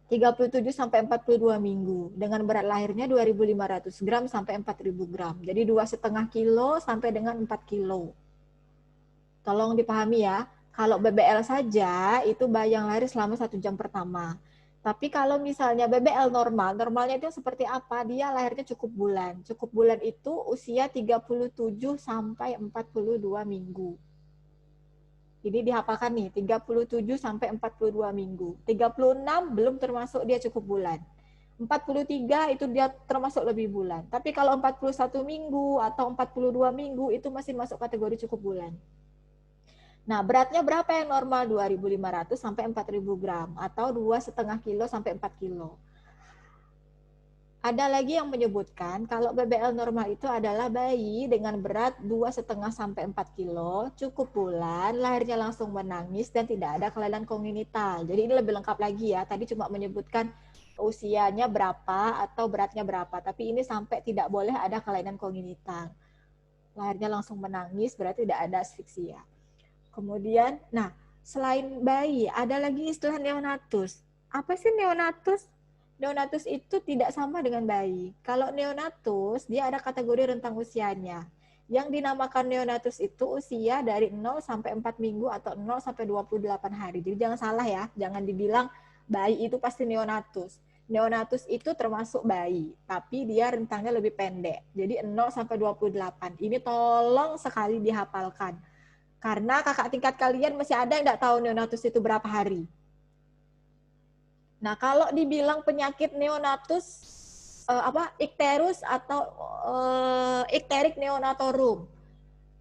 37 sampai 42 minggu dengan berat lahirnya 2.500 gram sampai 4.000 gram. Jadi 2,5 kilo sampai dengan 4 kilo. Tolong dipahami ya, kalau BBL saja itu bayi yang lahir selama 1 jam pertama. Tapi kalau misalnya BBL normalnya itu seperti apa? Dia lahirnya cukup bulan. Cukup bulan itu usia 37 sampai 42 minggu. Ini dihafalkan nih, 37 sampai 42 minggu. 36 belum termasuk dia cukup bulan. 43 itu dia termasuk lebih bulan. Tapi kalau 41 minggu atau 42 minggu itu masih masuk kategori cukup bulan. Nah, beratnya berapa yang normal? 2.500 sampai 4.000 gram atau 2,5 kilo sampai 4 kilo. Ada lagi yang menyebutkan kalau BBL normal itu adalah bayi dengan berat 2,5 sampai 4 kilo, cukup bulan, lahirnya langsung menangis dan tidak ada kelainan kongenital. Jadi ini lebih lengkap lagi ya. Tadi cuma menyebutkan usianya berapa atau beratnya berapa, tapi ini sampai tidak boleh ada kelainan kongenital. Lahirnya langsung menangis berarti tidak ada asfiksia. Kemudian, nah, selain bayi, ada lagi istilah neonatus. Apa sih neonatus? Neonatus itu tidak sama dengan bayi. Kalau neonatus, dia ada kategori rentang usianya. Yang dinamakan neonatus itu usia dari 0 sampai 4 minggu atau 0 sampai 28 hari. Jadi jangan salah ya, jangan dibilang bayi itu pasti neonatus. Neonatus itu termasuk bayi, tapi dia rentangnya lebih pendek. Jadi 0 sampai 28. Ini tolong sekali dihafalkan. Karena kakak tingkat kalian masih ada yang nggak tahu neonatus itu berapa hari. Nah, kalau dibilang penyakit neonatus ikterus atau ikterik neonatorum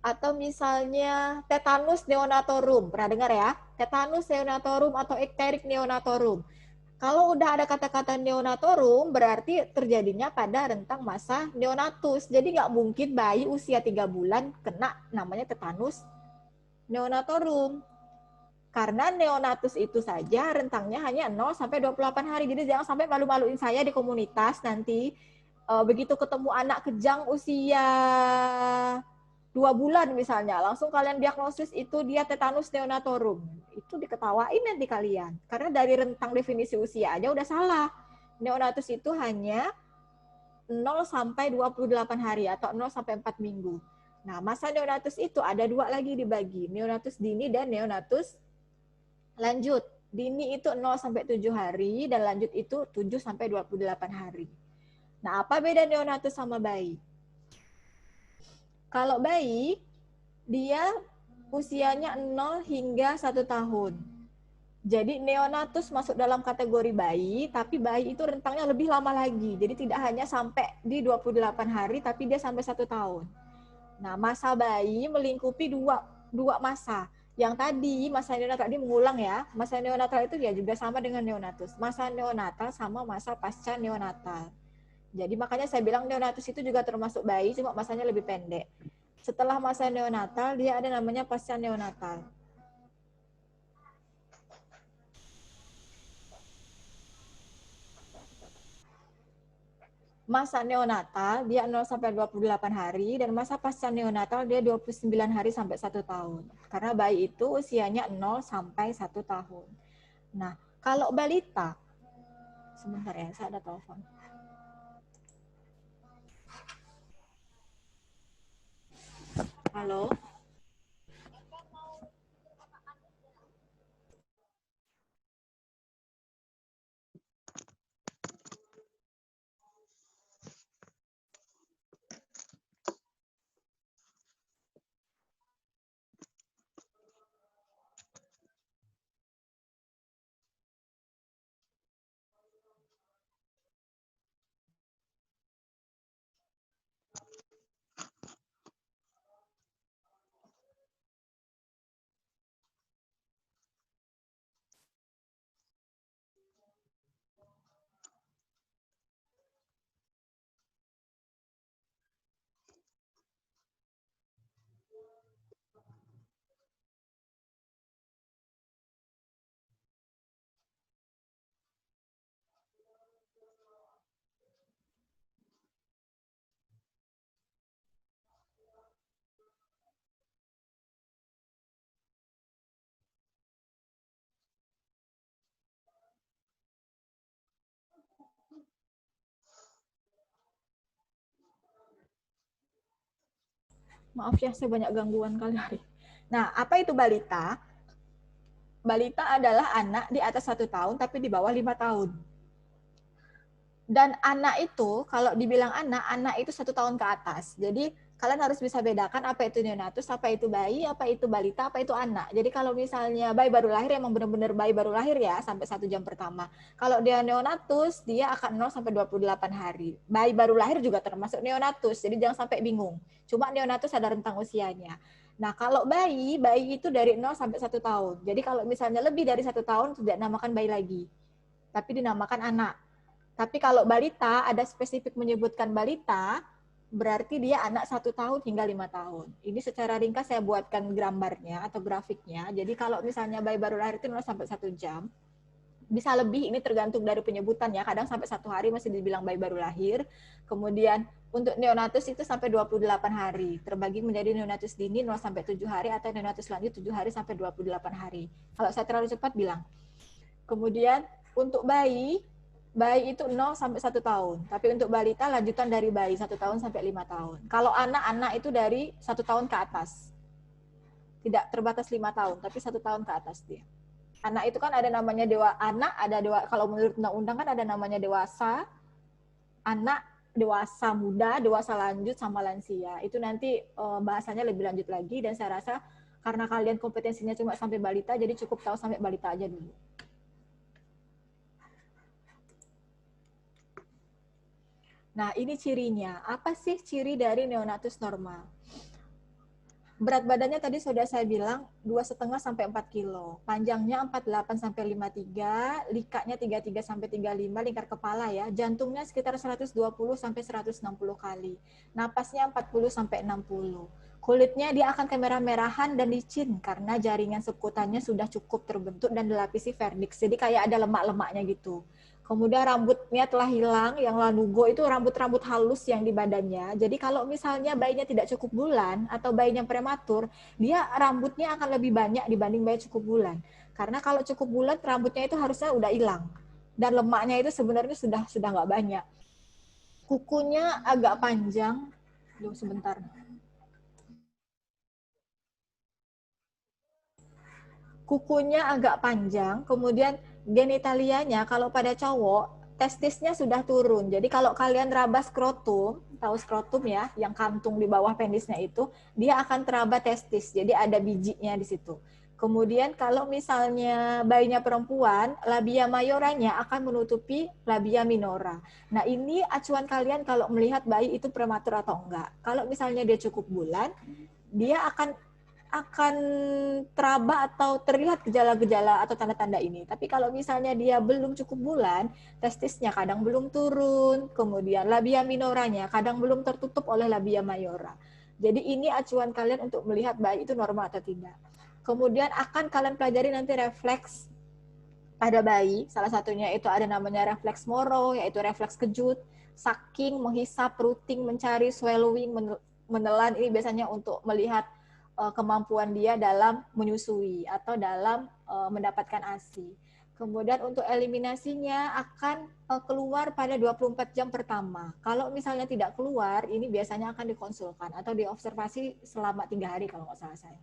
atau misalnya tetanus neonatorum, pernah dengar ya? Tetanus neonatorum atau ikterik neonatorum. Kalau udah ada kata-kata neonatorum berarti terjadinya pada rentang masa neonatus. Jadi nggak mungkin bayi usia 3 bulan kena namanya tetanus neonatorum. Karena neonatus itu saja rentangnya hanya 0 sampai 28 hari. Jadi jangan sampai malu-maluin saya di komunitas nanti begitu ketemu anak kejang usia 2 bulan misalnya, langsung kalian diagnosis itu dia tetanus neonatorum. Itu diketawain nanti kalian. Karena dari rentang definisi usia aja udah salah. Neonatus itu hanya 0 sampai 28 hari atau 0 sampai 4 minggu. Nah, masa neonatus itu ada 2 lagi dibagi, neonatus dini dan neonatus lanjut. Dini itu 0 sampai 7 hari dan lanjut itu 7 sampai 28 hari. Nah, apa beda neonatus sama bayi? Kalau bayi, dia usianya 0 hingga 1 tahun. Jadi neonatus masuk dalam kategori bayi, tapi bayi itu rentangnya lebih lama lagi. Jadi tidak hanya sampai di 28 hari, tapi dia sampai 1 tahun. Nah, masa bayi melingkupi dua masa. Yang tadi, masa neonatal tadi mengulang ya, masa neonatal itu ya juga sama dengan neonatus. Masa neonatal sama masa pasca neonatal. Jadi makanya saya bilang neonatus itu juga termasuk bayi, cuma masanya lebih pendek. Setelah masa neonatal, dia ada namanya pasca neonatal. Masa neonatal dia 0 sampai 28 hari dan masa pasca neonatal dia 29 hari sampai 1 tahun. Karena bayi itu usianya 0 sampai 1 tahun. Nah, kalau balita, sebentar ya, saya ada telepon. Halo? Maaf ya, saya banyak gangguan kali hari. Nah, apa itu balita? Balita adalah anak di atas 1 tahun tapi di bawah 5 tahun. Dan anak itu, kalau dibilang anak itu 1 tahun ke atas. Jadi kalian harus bisa bedakan apa itu neonatus, apa itu bayi, apa itu balita, apa itu anak. Jadi kalau misalnya bayi baru lahir, emang benar-benar bayi baru lahir ya, sampai 1 jam pertama. Kalau dia neonatus, dia akan 0 sampai 28 hari. Bayi baru lahir juga termasuk neonatus, jadi jangan sampai bingung. Cuma neonatus ada rentang usianya. Nah, kalau bayi itu dari 0 sampai 1 tahun. Jadi kalau misalnya lebih dari 1 tahun, tidak dinamakan bayi lagi. Tapi dinamakan anak. Tapi kalau balita, ada spesifik menyebutkan balita, berarti dia anak 1 tahun hingga 5 tahun. Ini secara ringkas saya buatkan gambarnya atau grafiknya. Jadi kalau misalnya bayi baru lahir itu 0 sampai 1 jam, bisa lebih, ini tergantung dari penyebutan ya. Kadang sampai 1 hari masih dibilang bayi baru lahir. Kemudian untuk neonatus itu sampai 28 hari. Terbagi menjadi neonatus dini 0 sampai 7 hari atau neonatus lanjut 7 hari sampai 28 hari. Kalau saya terlalu cepat bilang. Kemudian untuk bayi itu 0 sampai 1 tahun. Tapi untuk balita lanjutan dari bayi 1 tahun sampai 5 tahun. Kalau anak itu dari 1 tahun ke atas. Tidak terbatas 5 tahun, tapi 1 tahun ke atas dia. Anak itu kan ada namanya kalau menurut undang-undang kan ada namanya dewasa, anak, dewasa muda, dewasa lanjut, sama lansia. Itu nanti bahasanya lebih lanjut lagi, dan saya rasa karena kalian kompetensinya cuma sampai balita, jadi cukup tahu sampai balita aja dulu. Nah, ini cirinya. Apa sih ciri dari neonatus normal? Berat badannya tadi sudah saya bilang 2,5 sampai 4 kilo. Panjangnya 48 sampai 53, likanya 33 sampai 35, lingkar kepala ya. Jantungnya sekitar 120 sampai 160 kali. Napasnya 40 sampai 60. Kulitnya dia akan kemerah-merahan dan licin karena jaringan subkutannya sudah cukup terbentuk dan dilapisi vernix. Jadi kayak ada lemak-lemaknya gitu. Kemudian rambutnya telah hilang, yang lanugo itu rambut-rambut halus yang di badannya. Jadi kalau misalnya bayinya tidak cukup bulan atau bayinya prematur, dia rambutnya akan lebih banyak dibanding bayi cukup bulan. Karena kalau cukup bulan rambutnya itu harusnya udah hilang. Dan lemaknya itu sebenarnya sudah nggak banyak. Kukunya agak panjang. Duh, sebentar. Kukunya agak panjang, kemudian genitalianya kalau pada cowok, testisnya sudah turun. Jadi kalau kalian raba skrotum, tahu skrotum ya, yang kantung di bawah penisnya itu, dia akan teraba testis. Jadi ada bijinya di situ. Kemudian kalau misalnya bayinya perempuan, labia majoranya akan menutupi labia minora. Nah, ini acuan kalian kalau melihat bayi itu prematur atau enggak. Kalau misalnya dia cukup bulan, dia akan teraba atau terlihat gejala-gejala atau tanda-tanda ini. Tapi kalau misalnya dia belum cukup bulan, testisnya kadang belum turun, kemudian labia minoranya kadang belum tertutup oleh labia majora. Jadi ini acuan kalian untuk melihat bayi itu normal atau tidak. Kemudian akan kalian pelajari nanti refleks pada bayi. Salah satunya itu ada namanya refleks Moro, yaitu refleks kejut, sucking, menghisap, rooting, mencari, swallowing, menelan. Ini biasanya untuk melihat kemampuan dia dalam menyusui atau dalam mendapatkan ASI. Kemudian untuk eliminasinya akan keluar pada 24 jam pertama. Kalau misalnya tidak keluar, ini biasanya akan dikonsulkan atau diobservasi selama 3 hari kalau nggak salah saya.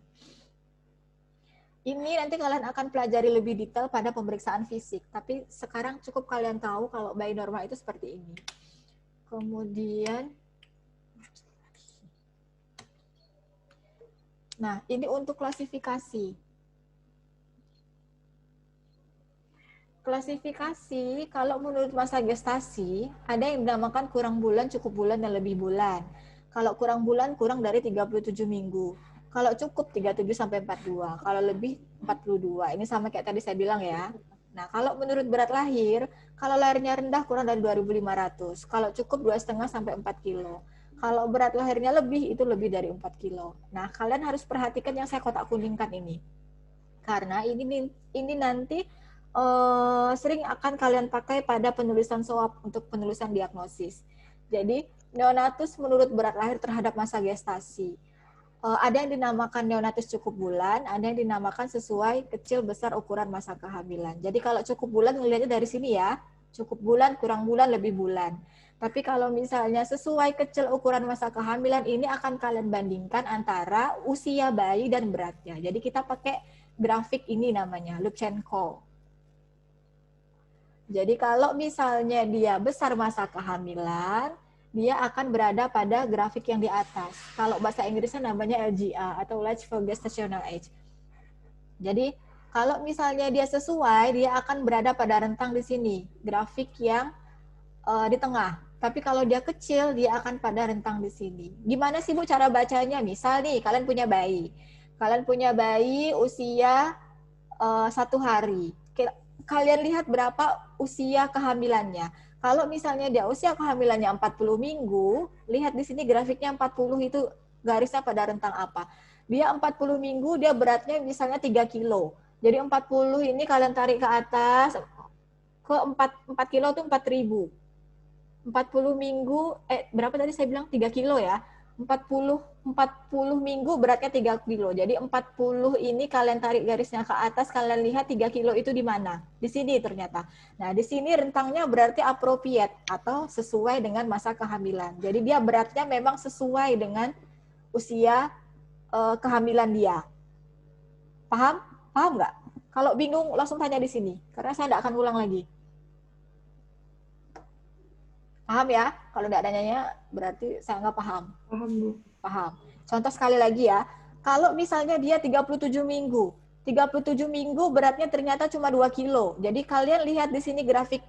Ini nanti kalian akan pelajari lebih detail pada pemeriksaan fisik. Tapi sekarang cukup kalian tahu kalau bayi normal itu seperti ini. Kemudian, nah ini untuk klasifikasi. Klasifikasi, kalau menurut masa gestasi, ada yang dinamakan kurang bulan, cukup bulan, dan lebih bulan. Kalau kurang bulan, kurang dari 37 minggu. Kalau cukup 37 sampai 42, kalau lebih 42. Ini sama kayak tadi saya bilang ya. Nah, kalau menurut berat lahir, kalau lahirnya rendah kurang dari 2.500. Kalau cukup 2,5 sampai 4 kilo. Kalau berat lahirnya lebih, itu lebih dari 4 kilo. Nah, kalian harus perhatikan yang saya kotak kuningkan ini. Karena ini nanti sering akan kalian pakai pada penulisan swab untuk penulisan diagnosis. Jadi, neonatus menurut berat lahir terhadap masa gestasi. Ada yang dinamakan neonatus cukup bulan, ada yang dinamakan sesuai kecil besar ukuran masa kehamilan. Jadi kalau cukup bulan ngelihatnya dari sini ya, cukup bulan, kurang bulan, lebih bulan. Tapi kalau misalnya sesuai kecil ukuran masa kehamilan, ini akan kalian bandingkan antara usia bayi dan beratnya. Jadi kita pakai grafik ini namanya, Lubchenco. Jadi kalau misalnya dia besar masa kehamilan, dia akan berada pada grafik yang di atas. Kalau bahasa Inggrisnya namanya LGA atau Large for Gestational Age. Jadi kalau misalnya dia sesuai, dia akan berada pada rentang di sini, grafik yang di tengah. Tapi kalau dia kecil, dia akan pada rentang di sini. Gimana sih Bu cara bacanya? Misal nih, kalian punya bayi. Kalian punya bayi usia 1 hari. Kalian lihat berapa usia kehamilannya. Kalau misalnya dia usia kehamilannya 40 minggu, lihat di sini grafiknya 40 itu garisnya pada rentang apa. Dia 40 minggu, dia beratnya misalnya 3 kilo. Jadi 40 ini kalian tarik ke atas, ke 4 kilo itu 4.000. 40 minggu, berapa tadi saya bilang 3 kilo ya. 40 minggu beratnya 3 kilo. Jadi 40 ini kalian tarik garisnya ke atas, kalian lihat 3 kilo itu di mana? Di sini ternyata. Nah, di sini rentangnya berarti appropriate atau sesuai dengan masa kehamilan. Jadi dia beratnya memang sesuai dengan usia kehamilan dia. Paham? Paham nggak? Kalau bingung langsung tanya di sini, karena saya nggak akan ulang lagi. Paham ya? Kalau nggak ada nanya, berarti saya nggak paham. Paham, Bu. Paham. Contoh sekali lagi ya, kalau misalnya dia 37 minggu, 37 minggu beratnya ternyata cuma 2 kilo. Jadi kalian lihat di sini grafik,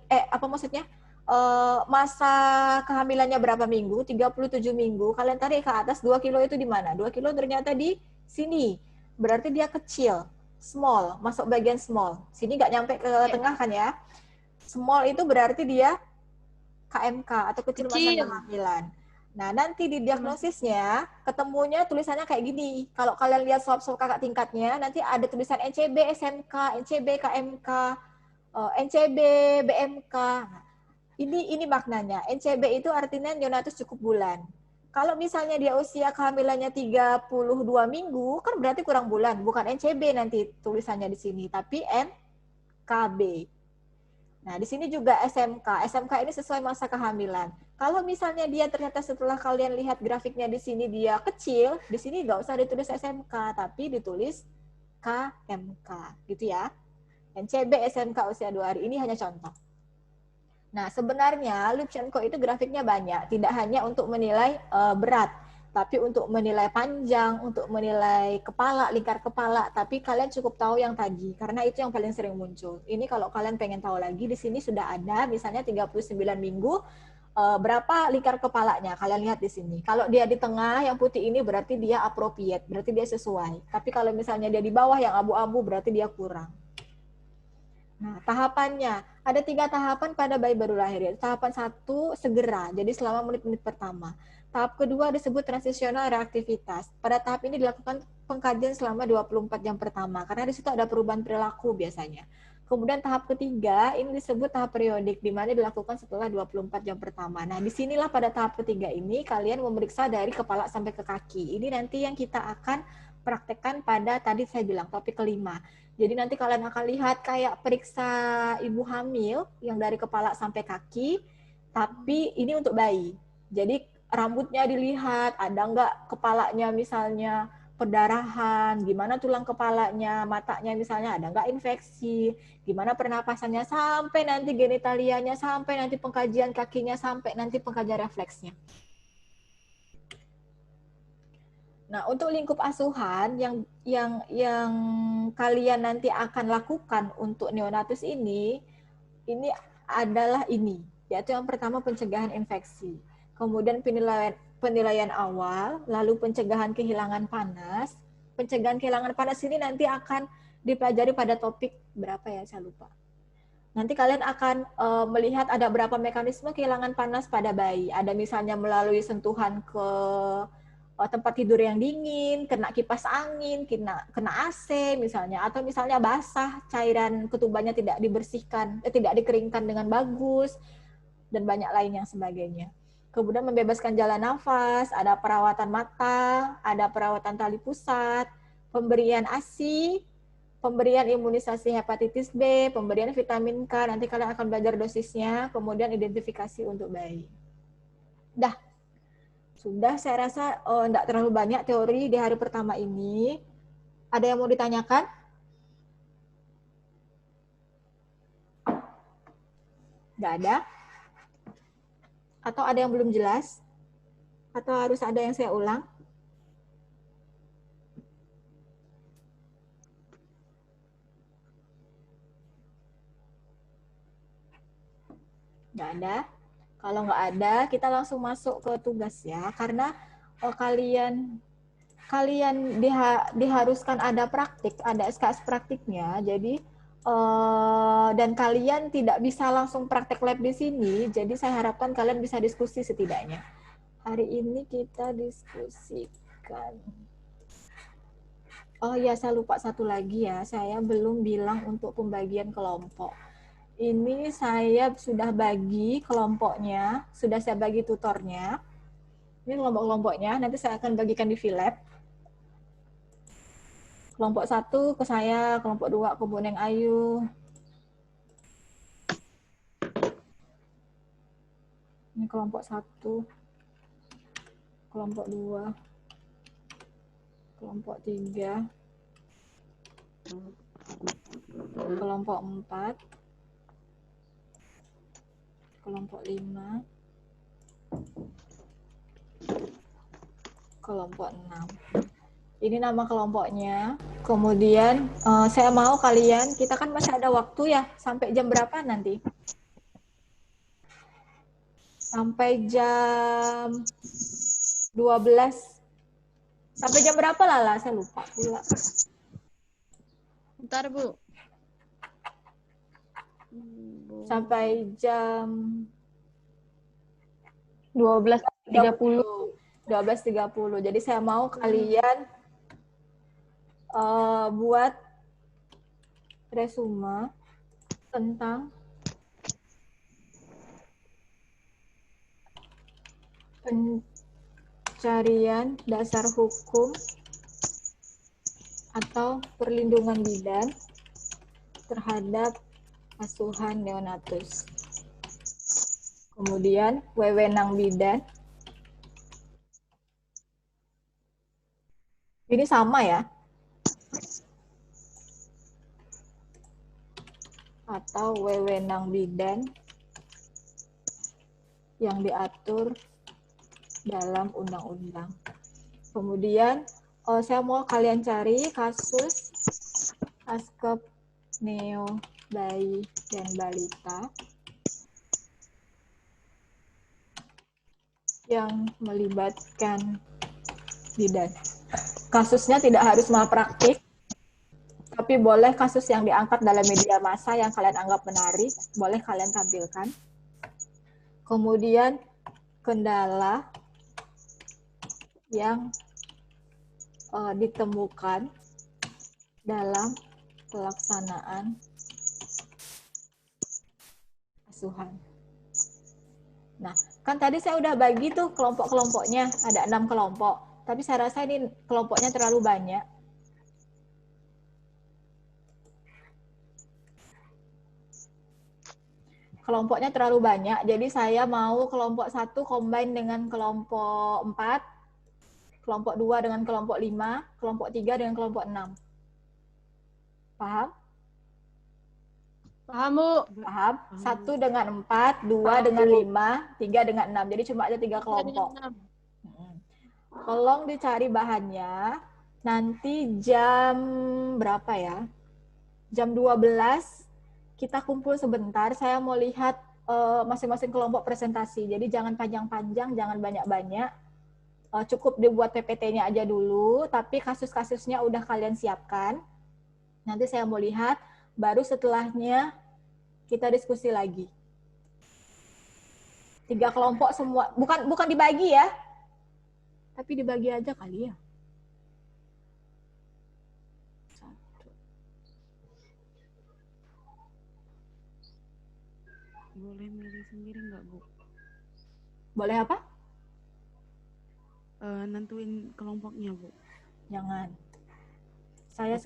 masa kehamilannya berapa minggu, 37 minggu, kalian tarik ke atas 2 kilo itu di mana? 2 kilo ternyata di sini. Berarti dia kecil, small, masuk bagian small. Sini nggak nyampe ke tengah kan ya. Small itu berarti dia KMK atau kecil masa kehamilan. Nah, nanti di diagnosisnya ketemunya tulisannya kayak gini. Kalau kalian lihat swab-swab kakak tingkatnya, nanti ada tulisan NCB, SMK, NCB, KMK, NCB, BMK. Nah, ini maknanya. NCB itu artinya neonatus cukup bulan. Kalau misalnya dia usia kehamilannya 32 minggu, kan berarti kurang bulan. Bukan NCB nanti tulisannya di sini, tapi NKB. Nah, di sini juga SMK. SMK ini sesuai masa kehamilan. Kalau misalnya dia ternyata setelah kalian lihat grafiknya di sini dia kecil, di sini nggak usah ditulis SMK, tapi ditulis KMK. Gitu ya. NCB, SMK usia 2 hari. Ini hanya contoh. Nah, sebenarnya Lubchenco itu grafiknya banyak. Tidak hanya untuk menilai berat, Tapi untuk menilai panjang, untuk menilai kepala, lingkar kepala, tapi kalian cukup tahu yang tadi, karena itu yang paling sering muncul. Ini kalau kalian pengen tahu lagi, di sini sudah ada, misalnya 39 minggu, berapa lingkar kepalanya, kalian lihat di sini. Kalau dia di tengah, yang putih ini berarti dia appropriate, berarti dia sesuai. Tapi kalau misalnya dia di bawah, yang abu-abu, berarti dia kurang. Nah, tahapannya, ada 3 tahapan pada bayi baru lahir. Tahapan 1, segera, jadi selama menit-menit pertama. Tahap kedua disebut transisional reaktivitas. Pada tahap ini dilakukan pengkajian selama 24 jam pertama, karena di situ ada perubahan perilaku biasanya. Kemudian tahap ketiga, ini disebut tahap periodik, di mana dilakukan setelah 24 jam pertama. Nah, disinilah pada tahap ketiga ini, kalian memeriksa dari kepala sampai ke kaki. Ini nanti yang kita akan praktekkan pada tadi saya bilang, topik kelima. Jadi nanti kalian akan lihat kayak periksa ibu hamil, yang dari kepala sampai kaki, tapi ini untuk bayi. Jadi rambutnya dilihat, ada nggak kepalanya misalnya perdarahan, gimana tulang kepalanya, matanya misalnya ada nggak infeksi, gimana pernapasannya, sampai nanti genitalianya, sampai nanti pengkajian kakinya, sampai nanti pengkajian refleksnya. Nah, untuk lingkup asuhan yang kalian nanti akan lakukan untuk neonatus ini adalah ini, yaitu yang pertama pencegahan infeksi. Kemudian penilaian awal, lalu pencegahan kehilangan panas. Pencegahan kehilangan panas ini nanti akan dipelajari pada topik berapa ya, saya lupa. Nanti kalian akan melihat ada berapa mekanisme kehilangan panas pada bayi. Ada misalnya melalui sentuhan ke tempat tidur yang dingin, kena kipas angin, kena AC misalnya, atau misalnya basah, cairan ketubannya tidak dibersihkan, tidak dikeringkan dengan bagus, dan banyak lain yang sebagainya. Kemudian membebaskan jalan nafas, ada perawatan mata, ada perawatan tali pusat, pemberian ASI, pemberian imunisasi hepatitis B, pemberian vitamin K, nanti kalian akan belajar dosisnya, kemudian identifikasi untuk bayi. Sudah, saya rasa enggak terlalu banyak teori di hari pertama ini. Ada yang mau ditanyakan? Enggak ada? Atau ada yang belum jelas? Atau harus ada yang saya ulang? Nggak ada? Kalau nggak ada, kita langsung masuk ke tugas ya. Karena kalian diharuskan ada praktik, ada SKS praktiknya. Jadi dan kalian tidak bisa langsung praktek lab di sini, jadi saya harapkan kalian bisa diskusi setidaknya. Hari ini kita diskusikan. Oh ya, saya lupa satu lagi ya, saya belum bilang untuk pembagian kelompok. Ini saya sudah bagi kelompoknya, sudah saya bagi tutornya. Ini kelompok-kelompoknya, nanti saya akan bagikan di VLab. Kelompok 1 ke saya, kelompok 2 ke Bu Neng Ayu. Ini kelompok 1, kelompok 2, kelompok 3, kelompok 4, kelompok 5, kelompok 6. Ini nama kelompoknya. Kemudian saya mau kalian, kita kan masih ada waktu ya, sampai jam berapa nanti? Sampai jam 12. Sampai jam berapa Lala? Saya lupa pula. Bentar, Bu. Sampai jam 12.30. 12.30. Jadi saya mau kalian buat resume tentang pencarian dasar hukum atau perlindungan bidan terhadap asuhan neonatus. Kemudian wewenang bidan. Ini sama ya. Atau wewenang bidan yang diatur dalam undang-undang. Kemudian saya mau kalian cari kasus askep neo bayi dan balita yang melibatkan bidan. Kasusnya tidak harus malpraktik, tapi boleh kasus yang diangkat dalam media massa yang kalian anggap menarik, boleh kalian tampilkan. Kemudian kendala yang ditemukan dalam pelaksanaan asuhan. Nah, kan tadi saya udah bagi tuh kelompok-kelompoknya, ada 6 kelompok. Tapi saya rasa ini kelompoknya terlalu banyak. Kelompoknya terlalu banyak, jadi saya mau kelompok 1 combine dengan kelompok 4, kelompok 2 dengan kelompok 5, kelompok 3 dengan kelompok 6. Paham? Paham, Bu. Paham? 1 dengan 4, 2 dengan 5, 3 dengan 6. Jadi cuma ada 3 kelompok. Tolong dicari bahannya. Nanti jam berapa ya? Jam 12 kita kumpul sebentar. Saya mau lihat masing-masing kelompok presentasi. Jadi jangan panjang-panjang, jangan banyak-banyak. Cukup dibuat PPT-nya aja dulu, tapi kasus-kasusnya udah kalian siapkan. Nanti saya mau lihat, baru setelahnya kita diskusi lagi. 3 kelompok semua, bukan dibagi ya, tapi dibagi aja kali ya. Boleh milih sendiri nggak, Bu? Boleh apa? Nentuin kelompoknya, Bu. Jangan. Saya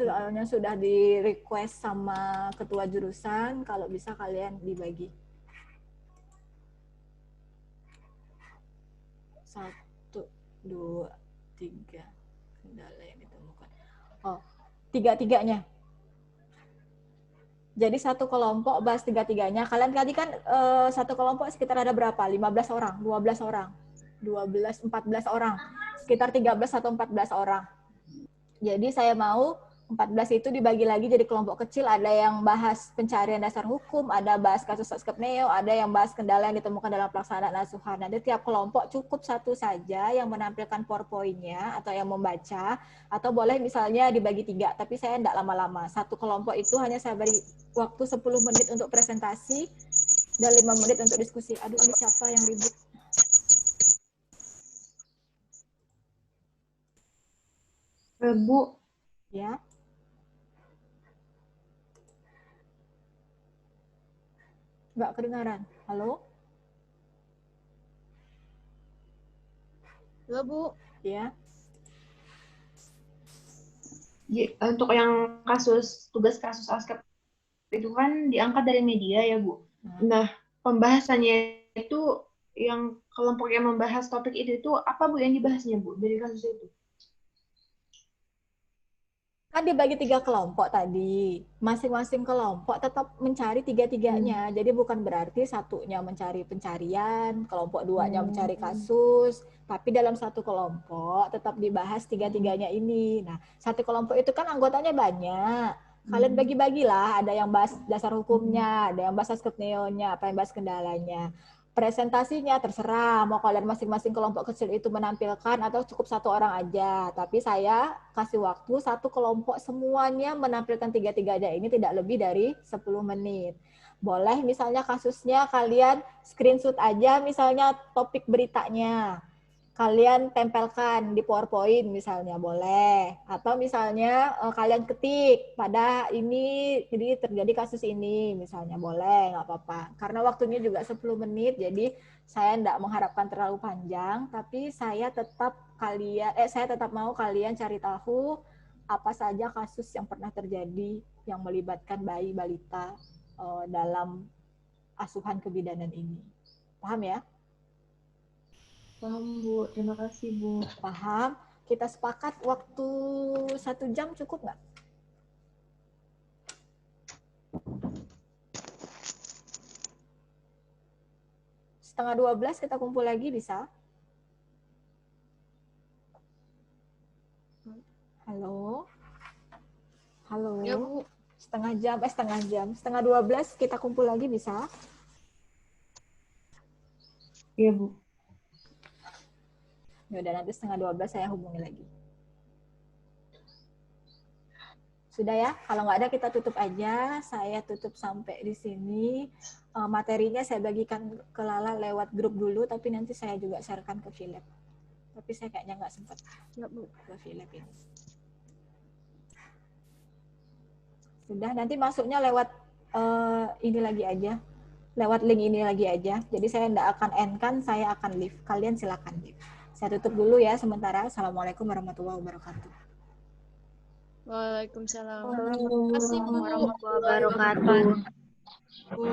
sudah di request sama ketua jurusan, kalau bisa kalian dibagi. 1, 2, 3. Kendala yang ditemukan. Oh, 3-3-nya. Jadi 1 kelompok bahas 3-3-nya. Kalian tadi kan 1 kelompok sekitar ada berapa? 15 orang, 12 orang, 12, 14 orang. Sekitar 13 atau 14 orang. Jadi saya mau 14 itu dibagi lagi jadi kelompok kecil. Ada yang bahas pencarian dasar hukum, ada bahas kasus askep neo, ada yang bahas kendala yang ditemukan dalam pelaksanaan asuhan. Nanti tiap kelompok cukup 1 saja yang menampilkan PowerPoint-nya atau yang membaca, atau boleh misalnya dibagi 3, tapi saya tidak lama-lama. 1 kelompok itu hanya saya beri waktu 10 menit untuk presentasi dan 5 menit untuk diskusi. Aduh, ini siapa yang ribut? Bu. Ya. Nggak kedengaran. Halo? Halo, Bu. Ya. Untuk yang tugas kasus askep itu kan diangkat dari media ya, Bu. Nah, pembahasannya itu yang kelompok yang membahas topik itu apa, Bu, yang dibahasnya, Bu, dari kasus itu? Kan dibagi 3 kelompok tadi. Masing-masing kelompok tetap mencari 3-3-nya. Jadi bukan berarti satunya mencari pencarian, kelompok 2-nya mencari kasus, tapi dalam 1 kelompok tetap dibahas 3-3-nya ini. Nah, 1 kelompok itu kan anggotanya banyak. Kalian bagi-bagilah, ada yang bahas dasar hukumnya, ada yang bahas askep neonya, apa yang bahas kendalanya. Presentasinya terserah, mau kalian masing-masing kelompok kecil itu menampilkan atau cukup 1 orang aja. Tapi saya kasih waktu 1 kelompok semuanya menampilkan 3-3-nya ini tidak lebih dari 10 menit. Boleh misalnya kasusnya kalian screenshot aja misalnya topik beritanya. Kalian tempelkan di PowerPoint misalnya, boleh. Atau misalnya kalian ketik pada ini, jadi terjadi kasus ini misalnya, boleh, nggak apa-apa. Karena waktunya juga 10 menit, jadi saya nggak mengharapkan terlalu panjang, tapi saya tetap mau kalian cari tahu apa saja kasus yang pernah terjadi yang melibatkan bayi balita dalam asuhan kebidanan ini. Paham ya? Paham, Bu. Terima kasih, Bu. Paham? Kita sepakat waktu 1 jam cukup nggak? Setengah 12 kita kumpul lagi bisa? Halo. Halo. Ya, Bu. Setengah jam. Setengah 12 kita kumpul lagi bisa? Iya, Bu. Ya udah, nanti setengah 12 saya hubungi lagi. Sudah ya, kalau nggak ada kita tutup aja. Saya tutup sampai di sini. Materinya saya bagikan ke Lala lewat grup dulu, tapi nanti saya juga sharekan ke Philip. Tapi saya kayaknya nggak sempat ke Philip ini. Sudah, nanti masuknya lewat ini lagi aja. Lewat link ini lagi aja. Jadi saya nggak akan end kan, saya akan leave. Kalian silakan leave. Saya tutup dulu ya sementara. Assalamualaikum warahmatullahi wabarakatuh. Waalaikumsalam. Terima kasih, Bu. Warahmatullahi wabarakatuh. Bu.